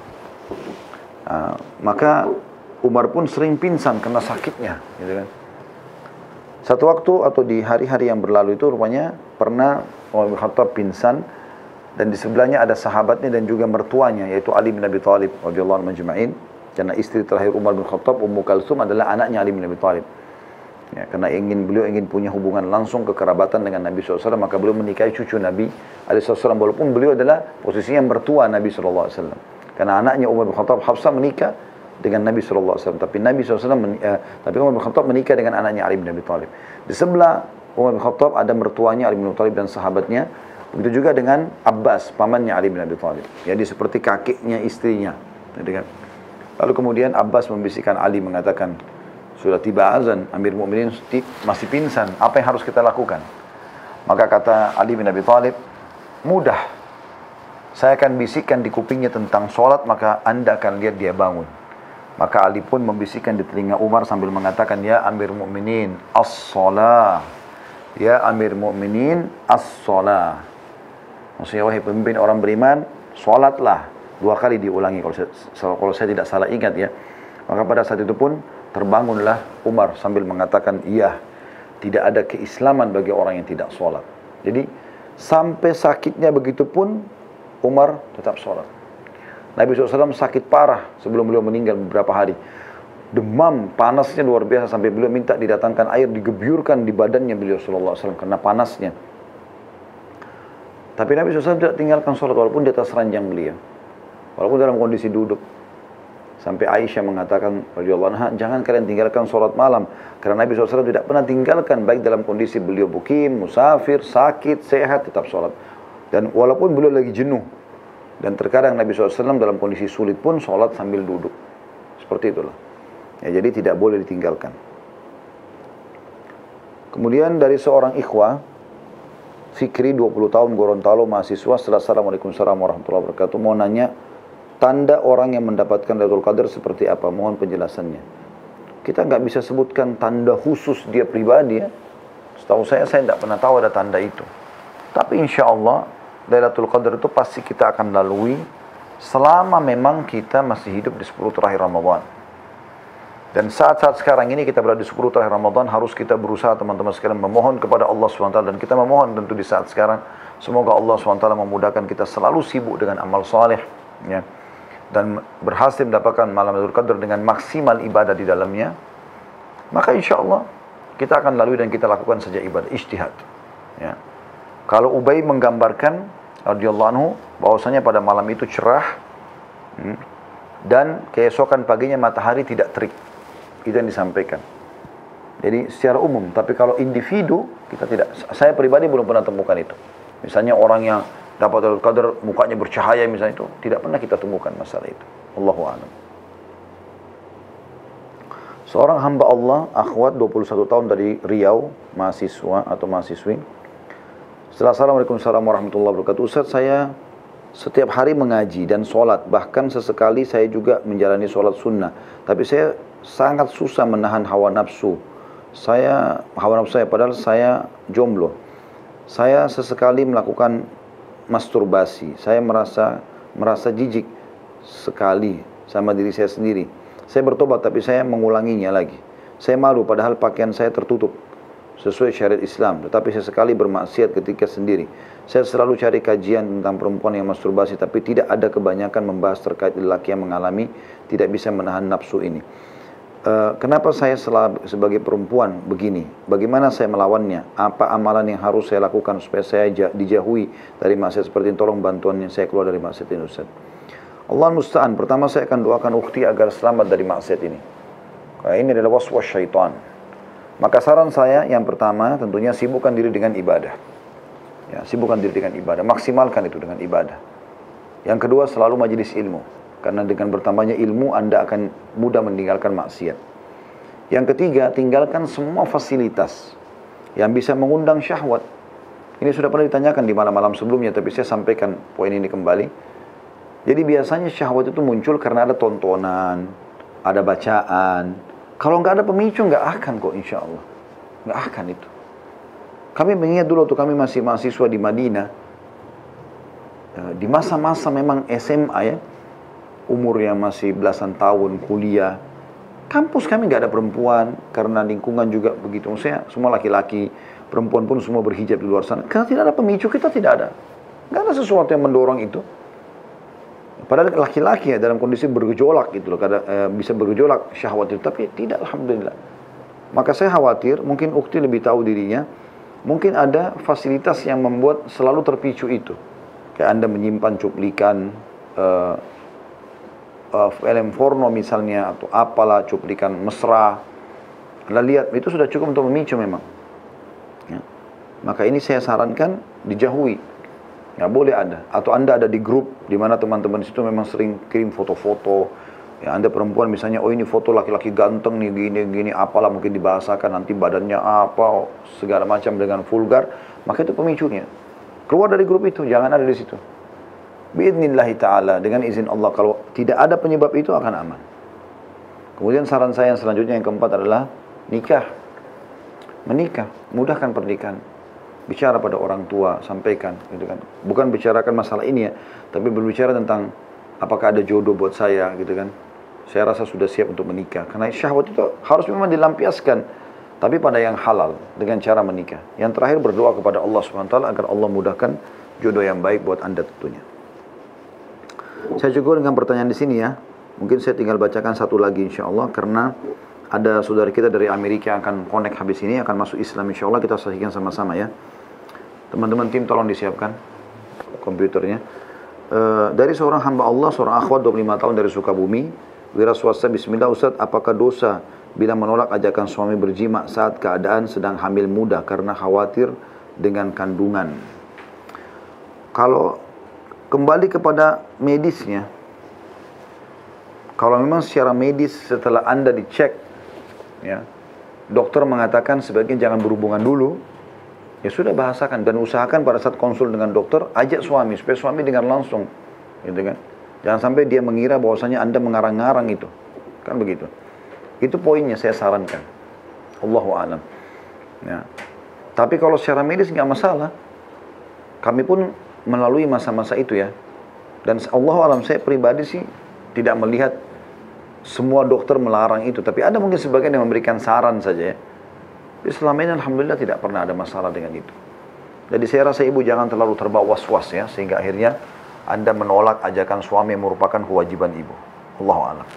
[SPEAKER 1] Maka Umar pun sering pingsan karena sakitnya, gitu kan. Satu waktu atau di hari-hari yang berlalu itu rupanya pernah Umar bin Khattab pingsan dan di sebelahnya ada sahabatnya dan juga mertuanya, yaitu Ali bin Abi Thalib radhiyallahu anhu majma'in. Karena istri terakhir Umar bin Khattab, Ummu Kalsum, adalah anaknya Ali bin Abi Thalib. Ya, karena beliau ingin punya hubungan langsung kekerabatan dengan Nabi SAW, maka beliau menikahi cucu Nabi SAW, walaupun beliau adalah posisinya mertua Nabi SAW. Karena anaknya Umar bin Khattab, Hafsah, menikah dengan Nabi SAW. Tapi tapi Umar bin Khattab menikah dengan anaknya Ali bin Abi Thalib. Di sebelah Umar bin Khattab ada mertuanya Ali bin Abi Thalib dan sahabatnya. Begitu juga dengan Abbas, pamannya Ali bin Abi Thalib. Jadi seperti kakeknya istrinya. Lalu kemudian Abbas membisikkan Ali, mengatakan, sudah tiba azan, Amir Mu'minin masih pingsan, apa yang harus kita lakukan? Maka kata Ali bin Abi Thalib, mudah, saya akan bisikkan di kupingnya tentang sholat, maka Anda akan lihat dia bangun. Maka Ali pun membisikkan di telinga Umar sambil mengatakan, ya Amir Mu'minin, as-sholah. Ya Amir Mu'minin, as-sholah. Maksudnya, wahai pemimpin orang beriman, sholatlah. 2 kali diulangi kalau saya tidak salah ingat ya. Maka pada saat itu pun terbangunlah Umar sambil mengatakan, iya, tidak ada keislaman bagi orang yang tidak sholat. Jadi Sampai sakitnya begitu pun Umar tetap sholat. Nabi SAW sakit parah sebelum beliau meninggal beberapa hari. Demam, panasnya luar biasa sampai beliau minta didatangkan air, digebyurkan di badannya beliau SAW karena panasnya. Tapi Nabi SAW tidak tinggalkan sholat walaupun di atas ranjang beliau, walaupun dalam kondisi duduk. Sampai Aisyah mengatakan radhiyallahu anha, jangan kalian tinggalkan sholat malam, karena Nabi SAW tidak pernah tinggalkan, baik dalam kondisi beliau mukim, musafir, sakit, sehat, tetap sholat. Dan walaupun beliau lagi jenuh, dan terkadang Nabi SAW dalam kondisi sulit pun sholat sambil duduk. Seperti itulah. Ya, jadi tidak boleh ditinggalkan. Kemudian dari seorang ikhwah, Fikri 20 tahun, Gorontalo, mahasiswa. Assalamualaikum warahmatullahi wabarakatuh. Mau nanya, tanda orang yang mendapatkan Lailatul Qadar seperti apa? Mohon penjelasannya. Kita nggak bisa sebutkan tanda khusus dia pribadi ya. Setahu saya tidak pernah tahu ada tanda itu. Tapi insya Allah Lailatul Qadar itu pasti kita akan lalui selama memang kita masih hidup di 10 terakhir Ramadan. Dan saat-saat sekarang ini kita berada di 10 terakhir Ramadan, harus kita berusaha teman-teman sekalian memohon kepada Allah SWT. Dan kita memohon tentu di saat sekarang, semoga Allah SWT memudahkan kita selalu sibuk dengan amal saleh, ya, dan berhasil mendapatkan malam Lailatul Qadar dengan maksimal ibadah di dalamnya. Maka insya Allah kita akan lalui dan kita lakukan saja ibadah ijtihad. Ya. Kalau Ubay menggambarkan radhiyallahu anhu bahwasanya pada malam itu cerah, dan keesokan paginya matahari tidak terik. Itu yang disampaikan. Jadi secara umum, tapi kalau individu kita tidak. Saya pribadi belum pernah temukan itu. Misalnya orang yang dapat Lailatul Qadar mukanya bercahaya misalnya, itu tidak pernah kita temukan masalah itu. Allahu a'lam. Seorang hamba Allah, akhwat 21 tahun dari Riau, mahasiswa atau mahasiswi. Assalamualaikum warahmatullahi wabarakatuh. Ustaz, saya setiap hari mengaji dan sholat, bahkan sesekali saya juga menjalani sholat sunnah. Tapi saya sangat susah menahan hawa nafsu. Hawa nafsu saya, padahal saya jomblo. Saya sesekali melakukan masturbasi. Saya merasa jijik sekali sama diri saya sendiri. Saya bertobat tapi saya mengulanginya lagi. Saya malu padahal pakaian saya tertutup sesuai syariat Islam, tetapi saya sekali bermaksiat ketika sendiri. Saya selalu cari kajian tentang perempuan yang masturbasi, tapi tidak ada, kebanyakan membahas terkait lelaki yang mengalami tidak bisa menahan nafsu ini. Kenapa saya sebagai perempuan begini? Bagaimana saya melawannya? Apa amalan yang harus saya lakukan supaya saya dijauhi dari maksiat seperti ini? Tolong bantuannya, saya keluar dari maksiat ini, Ustaz. Allah musta'an. Pertama saya akan doakan ukhti agar selamat dari maksiat ini. Ini adalah waswas syaitan. Maka saran saya yang pertama tentunya sibukkan diri dengan ibadah. Ya, sibukkan diri dengan ibadah, maksimalkan itu dengan ibadah. Yang kedua, selalu majelis ilmu. Karena dengan bertambahnya ilmu Anda akan mudah meninggalkan maksiat. Yang ketiga, tinggalkan semua fasilitas yang bisa mengundang syahwat. Ini sudah pernah ditanyakan di malam-malam sebelumnya, tapi saya sampaikan poin ini kembali. Jadi biasanya syahwat itu muncul karena ada tontonan, ada bacaan. Kalau nggak ada pemicu, nggak akan kok, insya Allah. Nggak akan itu. Kami mengingat dulu waktu kami masih mahasiswa di Madinah, di masa-masa memang SMA ya, umur yang masih belasan tahun, kuliah. Kampus kami nggak ada perempuan, karena lingkungan juga begitu. Maksudnya semua laki-laki, perempuan pun semua berhijab di luar sana. Karena tidak ada pemicu, kita tidak ada. Nggak ada sesuatu yang mendorong itu. Padahal laki-laki ya dalam kondisi bergejolak gitu loh, bisa bergejolak syahwat itu, tapi tidak, alhamdulillah. Maka saya khawatir, mungkin ukhti lebih tahu dirinya, mungkin ada fasilitas yang membuat selalu terpicu itu. Kayak Anda menyimpan cuplikan film porno misalnya, atau apalah, cuplikan mesra. Anda lihat, itu sudah cukup untuk memicu memang. Ya. Maka ini saya sarankan dijauhi. Nggak boleh ada. Atau Anda ada di grup di mana teman-teman di situ memang sering kirim foto-foto. Ya, Anda perempuan misalnya, oh ini foto laki-laki ganteng nih, gini, apalah, mungkin dibahasakan nanti badannya apa, segala macam dengan vulgar. Maka itu pemicunya. Keluar dari grup itu, jangan ada di situ. Biidnillahi ta'ala, dengan izin Allah, kalau tidak ada penyebab itu akan aman. Kemudian saran saya yang selanjutnya, yang keempat adalah nikah. Menikah, mudahkan pernikahan. Bicara pada orang tua, sampaikan, gitu kan. Bukan bicarakan masalah ini ya, tapi berbicara tentang apakah ada jodoh buat saya, gitu kan. Saya rasa sudah siap untuk menikah. Karena syahwat itu harus memang dilampiaskan. Tapi pada yang halal dengan cara menikah. Yang terakhir berdoa kepada Allah SWT agar Allah mudahkan jodoh yang baik buat Anda tentunya. Saya cukup dengan pertanyaan di sini ya. Mungkin saya tinggal bacakan satu lagi insya Allah karena ada saudara kita dari Amerika yang akan connect habis ini, akan masuk Islam insya Allah, kita saksikan sama-sama ya. Teman-teman tim tolong disiapkan komputernya. Dari seorang hamba Allah, seorang akhwat 25 tahun dari Sukabumi, wira swasta. Bismillah Ustaz, apakah dosa bila menolak ajakan suami berjima saat keadaan sedang hamil muda karena khawatir dengan kandungan? Kalau kembali kepada medisnya, kalau memang secara medis setelah Anda dicek, ya, dokter mengatakan sebaiknya jangan berhubungan dulu, ya sudah bahasakan dan usahakan pada saat konsul dengan dokter, ajak suami supaya suami dengar langsung, gitu kan? Jangan sampai dia mengira bahwasanya Anda mengarang-ngarang itu, kan begitu. Itu poinnya saya sarankan. Allahu a'lam. Ya. Tapi kalau secara medis nggak masalah. Kami pun melalui masa-masa itu ya. Dan Allahu a'lam, saya pribadi sih tidak melihat semua dokter melarang itu. Tapi ada mungkin sebagian yang memberikan saran saja ya. Tapi selama ini alhamdulillah tidak pernah ada masalah dengan itu. Jadi saya rasa ibu jangan terlalu terbawa was-was ya. Sehingga akhirnya Anda menolak ajakan suami yang merupakan kewajiban ibu. Allahu a'lam.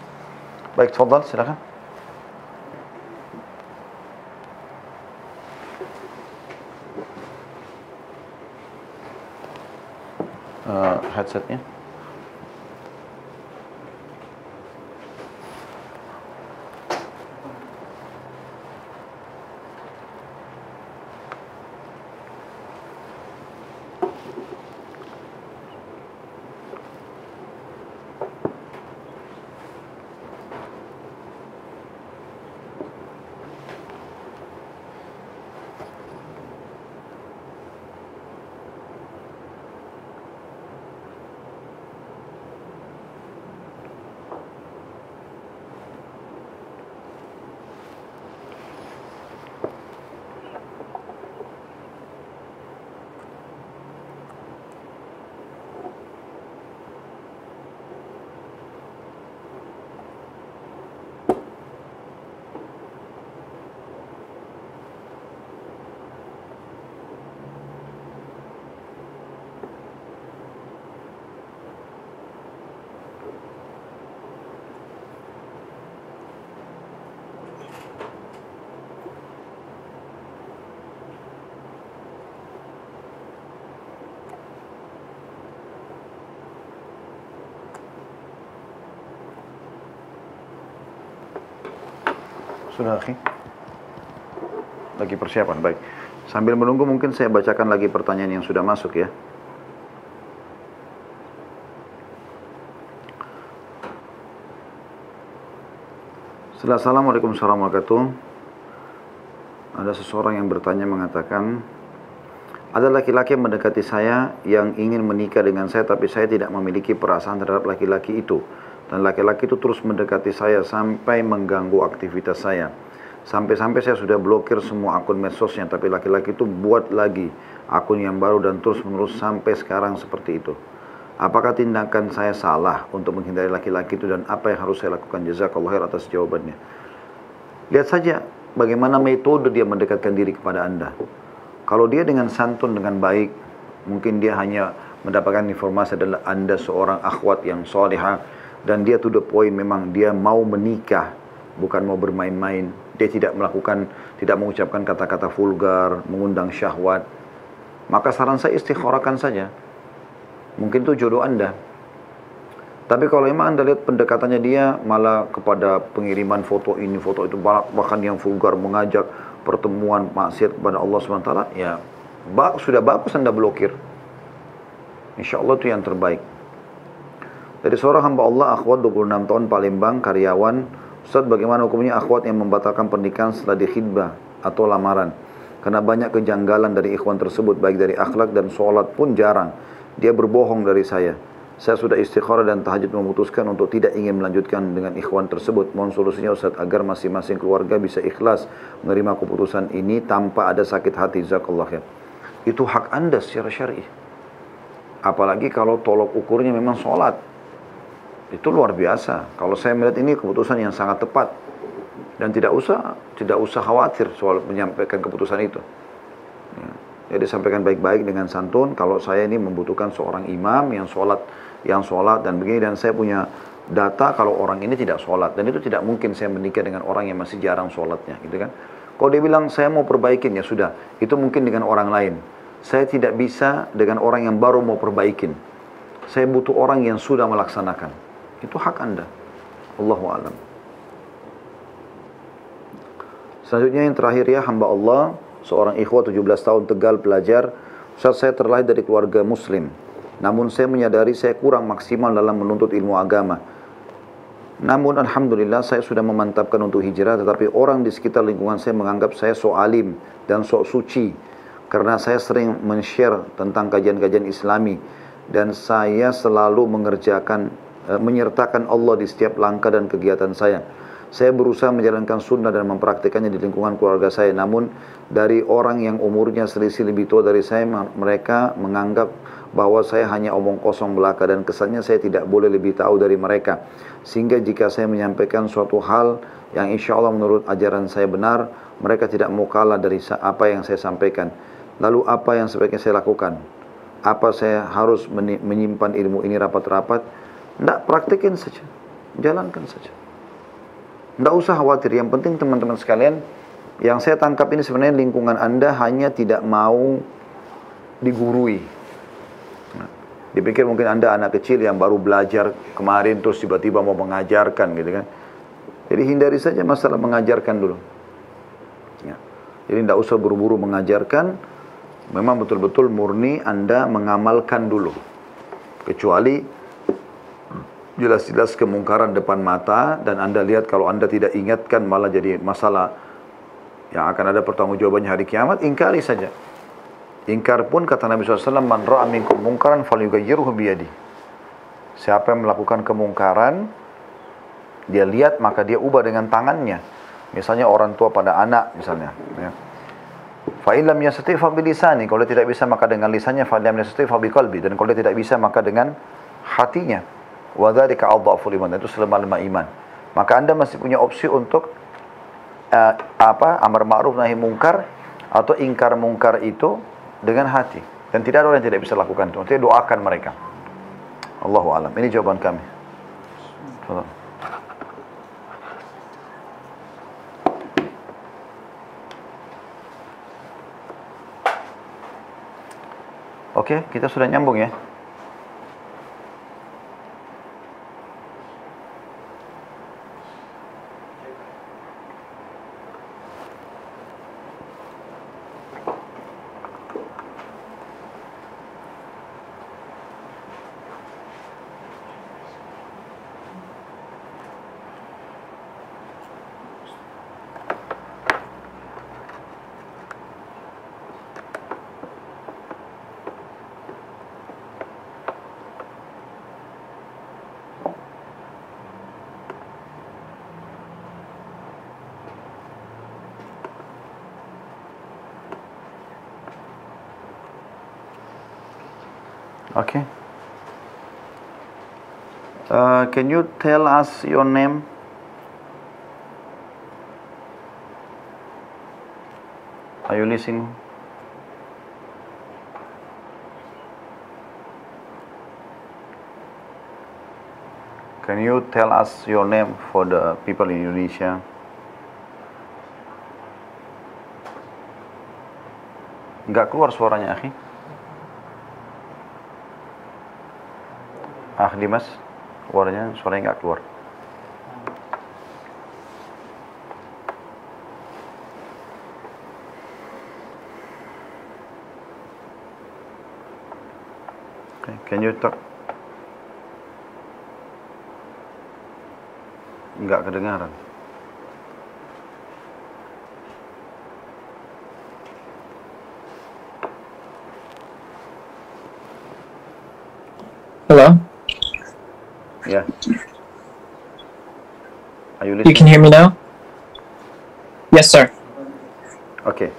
[SPEAKER 1] Baik, tafadhal, silakan. Headsetnya. Sudah, akhi? Lagi persiapan, baik. Sambil menunggu mungkin saya bacakan lagi pertanyaan yang sudah masuk ya. Assalamualaikum warahmatullahi wabarakatuh. Ada seseorang yang bertanya mengatakan, ada laki-laki yang mendekati saya yang ingin menikah dengan saya tapi saya tidak memiliki perasaan terhadap laki-laki itu. Dan laki-laki itu terus mendekati saya sampai mengganggu aktivitas saya. Sampai-sampai saya sudah blokir semua akun medsosnya, tapi laki-laki itu buat lagi akun yang baru dan terus-menerus sampai sekarang seperti itu. Apakah tindakan saya salah untuk menghindari laki-laki itu dan apa yang harus saya lakukan? Jazakallahu khair atas jawabannya. Lihat saja bagaimana metode dia mendekatkan diri kepada Anda. Kalau dia dengan santun, dengan baik, mungkin dia hanya mendapatkan informasi adalah Anda seorang akhwat yang solehah, dan dia to the point memang dia mau menikah, bukan mau bermain-main. Dia tidak mengucapkan kata-kata vulgar, mengundang syahwat. Maka saran saya istikharahkan saja. Mungkin itu jodoh Anda. Tapi kalau memang Anda lihat pendekatannya dia malah kepada pengiriman foto ini, foto itu, bahkan yang vulgar, mengajak pertemuan maksiat kepada Allah SWT, ya sudah bagus Anda blokir. Insya Allah itu yang terbaik. Dari seorang hamba Allah, akhwat 26 tahun, Palembang, karyawan. Ustaz, bagaimana hukumnya akhwat yang membatalkan pernikahan setelah dikhidbah atau lamaran? Karena banyak kejanggalan dari ikhwan tersebut, baik dari akhlak dan sholat pun jarang. Dia berbohong dari saya. Saya sudah istikharah dan tahajud memutuskan untuk tidak ingin melanjutkan dengan ikhwan tersebut. Mohon solusinya Ustaz, agar masing-masing keluarga bisa ikhlas menerima keputusan ini tanpa ada sakit hati. Jazakallah khair. Itu hak Anda secara syar'i. Apalagi kalau tolok ukurnya memang sholat. Itu luar biasa. Kalau saya melihat ini keputusan yang sangat tepat. Dan tidak usah khawatir soal menyampaikan keputusan itu. Ya. Jadi sampaikan baik-baik dengan santun. Kalau saya ini membutuhkan seorang imam yang sholat dan begini, dan saya punya data kalau orang ini tidak sholat, dan itu tidak mungkin saya menikah dengan orang yang masih jarang sholatnya, gitu kan? Kalau dia bilang saya mau perbaikin, ya sudah, itu mungkin dengan orang lain. Saya tidak bisa dengan orang yang baru mau perbaikin. Saya butuh orang yang sudah melaksanakan. Itu hak Anda. Allahu a'lam. Selanjutnya yang terakhir ya, hamba Allah, seorang ikhwah 17 tahun Tegal pelajar. Ustaz, saya terlahir dari keluarga muslim. Namun saya menyadari saya kurang maksimal dalam menuntut ilmu agama. Namun alhamdulillah saya sudah memantapkan untuk hijrah, tetapi orang di sekitar lingkungan saya menganggap saya sok alim dan sok suci. Karena saya sering men-share tentang kajian-kajian islami. Dan saya selalu menyertakan Allah di setiap langkah dan kegiatan saya. Saya berusaha menjalankan sunnah dan mempraktikannya di lingkungan keluarga saya. Namun dari orang yang umurnya selisih lebih tua dari saya, mereka menganggap bahwa saya hanya omong kosong belaka, dan kesannya saya tidak boleh lebih tahu dari mereka. Sehingga jika saya menyampaikan suatu hal yang insya Allah menurut ajaran saya benar, mereka tidak mau kalah dari apa yang saya sampaikan. Lalu apa yang sebaiknya saya lakukan? Apa saya harus menyimpan ilmu ini rapat-rapat? Tidak, praktikin saja, jalankan saja. Tidak usah khawatir. Yang penting teman-teman sekalian, yang saya tangkap ini sebenarnya lingkungan Anda hanya tidak mau digurui. Dipikir mungkin Anda anak kecil yang baru belajar kemarin terus tiba-tiba mau mengajarkan, gitu kan. Jadi hindari saja masalah mengajarkan dulu. Ya. Jadi tidak usah buru-buru mengajarkan. Memang betul-betul murni Anda mengamalkan dulu. Kecuali jelas-jelas kemungkaran depan mata, dan Anda lihat kalau Anda tidak ingatkan malah jadi masalah yang akan ada pertanggungjawabannya hari kiamat, ingkari saja. Ingkar pun kata Nabi SAW, man ra'a minkum mungkaran falyughayyirhu biyadi. Siapa yang melakukan kemungkaran, dia lihat maka dia ubah dengan tangannya. Misalnya orang tua pada anak misalnya, ya. Fa in lam yastati' fa bilisani, kalau dia tidak bisa maka dengan lisannya, fa lam yastati' fa biqalbi, dan kalau dia tidak bisa maka dengan hatinya. Wa dzalika adhafu iman, itu selemah-lemah iman. Maka Anda masih punya opsi untuk amar ma'ruf nahi mungkar atau ingkar mungkar itu dengan hati, dan tidak ada orang yang tidak bisa lakukan itu. Nanti doakan mereka. Allahu a'lam. Ini jawaban kami. Oke, kita sudah nyambung ya. Okay. Can you tell us your name? Are you listening? Can you tell us your name for the people in Indonesia? Enggak keluar suaranya, akhi. Dimas, suaranya nggak keluar. Okay, can you talk? Nggak kedengaran.
[SPEAKER 2] Hello?
[SPEAKER 1] Yeah. Are you listening?
[SPEAKER 2] You can hear me now? Yes, sir.
[SPEAKER 1] Okay.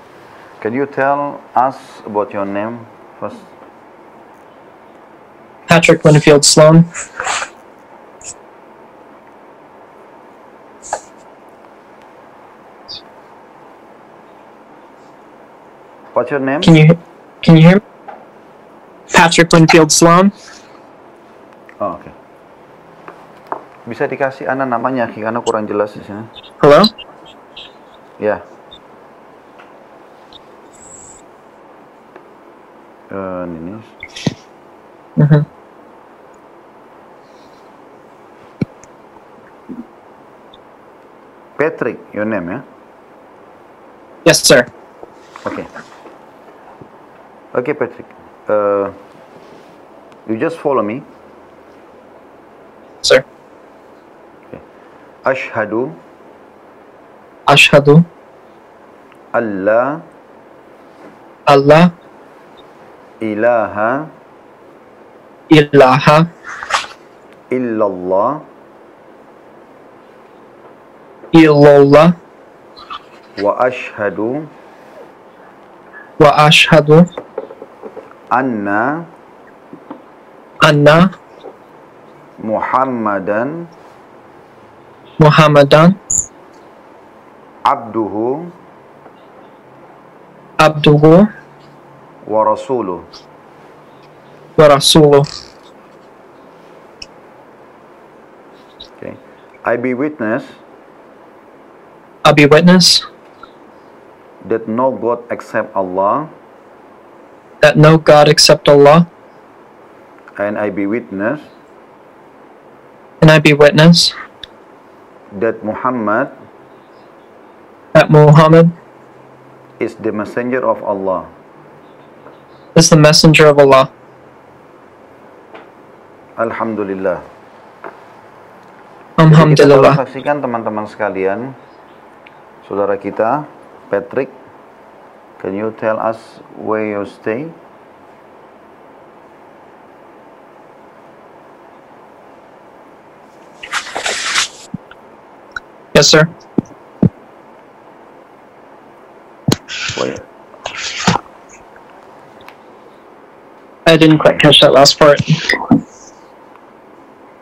[SPEAKER 1] Can you tell us about your name first?
[SPEAKER 2] Patrick Winfield Sloan.
[SPEAKER 1] What's your name?
[SPEAKER 2] Can you hear me? Patrick Winfield Sloan.
[SPEAKER 1] Oh, oke. Bisa dikasih Ana namanya, karena kurang jelas di sini.
[SPEAKER 2] Hello?
[SPEAKER 1] Ya. Ini. Patrick, your name, ya?
[SPEAKER 2] Yes, sir.
[SPEAKER 1] Okay. Okay, Patrick. You just follow me.
[SPEAKER 2] Sir.
[SPEAKER 1] Okay. Ashhadu alla ilaha illallah wa ashhadu anna Muhammadan abduhu wa rasuluh. Okay. I be witness that no God except Allah, and I be witness that Muhammad is the messenger of Allah.
[SPEAKER 2] is the messenger of Allah.
[SPEAKER 1] Alhamdulillah.
[SPEAKER 2] Alhamdulillah.
[SPEAKER 1] Kita saksikan teman-teman sekalian, saudara kita Patrick, can you tell us where you stay?
[SPEAKER 2] Yes, sir.
[SPEAKER 1] Where?
[SPEAKER 2] I didn't quite catch that last part.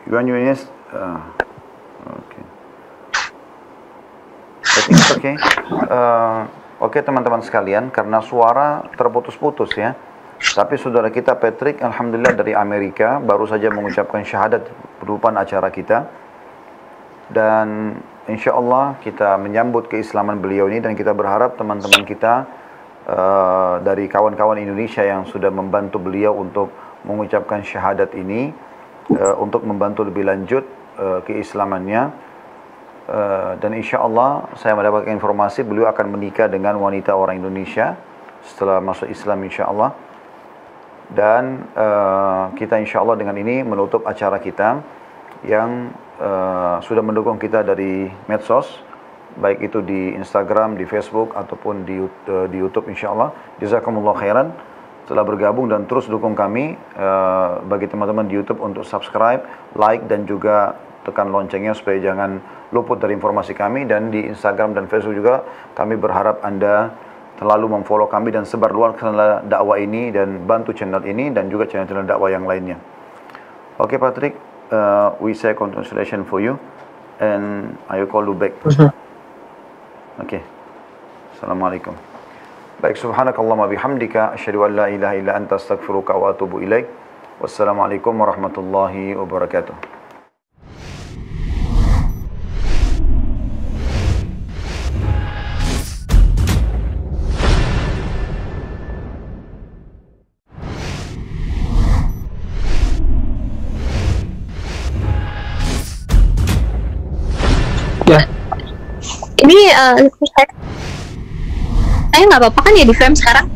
[SPEAKER 1] Yuan Yunis, okay. I think it's okay. Oke, teman-teman sekalian, karena suara terputus-putus ya. Tapi saudara kita Patrick, alhamdulillah dari Amerika, baru saja mengucapkan syahadat berupa acara kita. Dan insya Allah kita menyambut keislaman beliau ini, dan kita berharap teman-teman kita dari kawan-kawan Indonesia yang sudah membantu beliau untuk mengucapkan syahadat ini, untuk membantu lebih lanjut keislamannya, dan insya Allah saya mendapatkan informasi beliau akan menikah dengan wanita orang Indonesia setelah masuk Islam insya Allah. Dan kita insya Allah dengan ini menutup acara kita yang sudah mendukung kita dari medsos, baik itu di Instagram, di Facebook, ataupun di YouTube insya Allah. Jazakumullah khairan telah bergabung dan terus dukung kami. Bagi teman-teman di YouTube untuk subscribe, like, dan juga tekan loncengnya supaya jangan luput dari informasi kami. Dan di Instagram dan Facebook juga kami berharap Anda terlalu memfollow kami dan sebarluaskanlah dakwah ini dan bantu channel ini dan juga channel-channel dakwah yang lainnya. Oke, Patrick, we say congratulations for you and I will call you back. Oke. Assalamualaikum. Baik, subhanakallahumma bihamdika asyhadu an la ilaha illa anta astaghfiruka wa atubu ilaik. Wassalamualaikum warahmatullahi wabarakatuh.
[SPEAKER 2] Ya.
[SPEAKER 3] Ini saya nggak apa-apa kan ya di frame sekarang?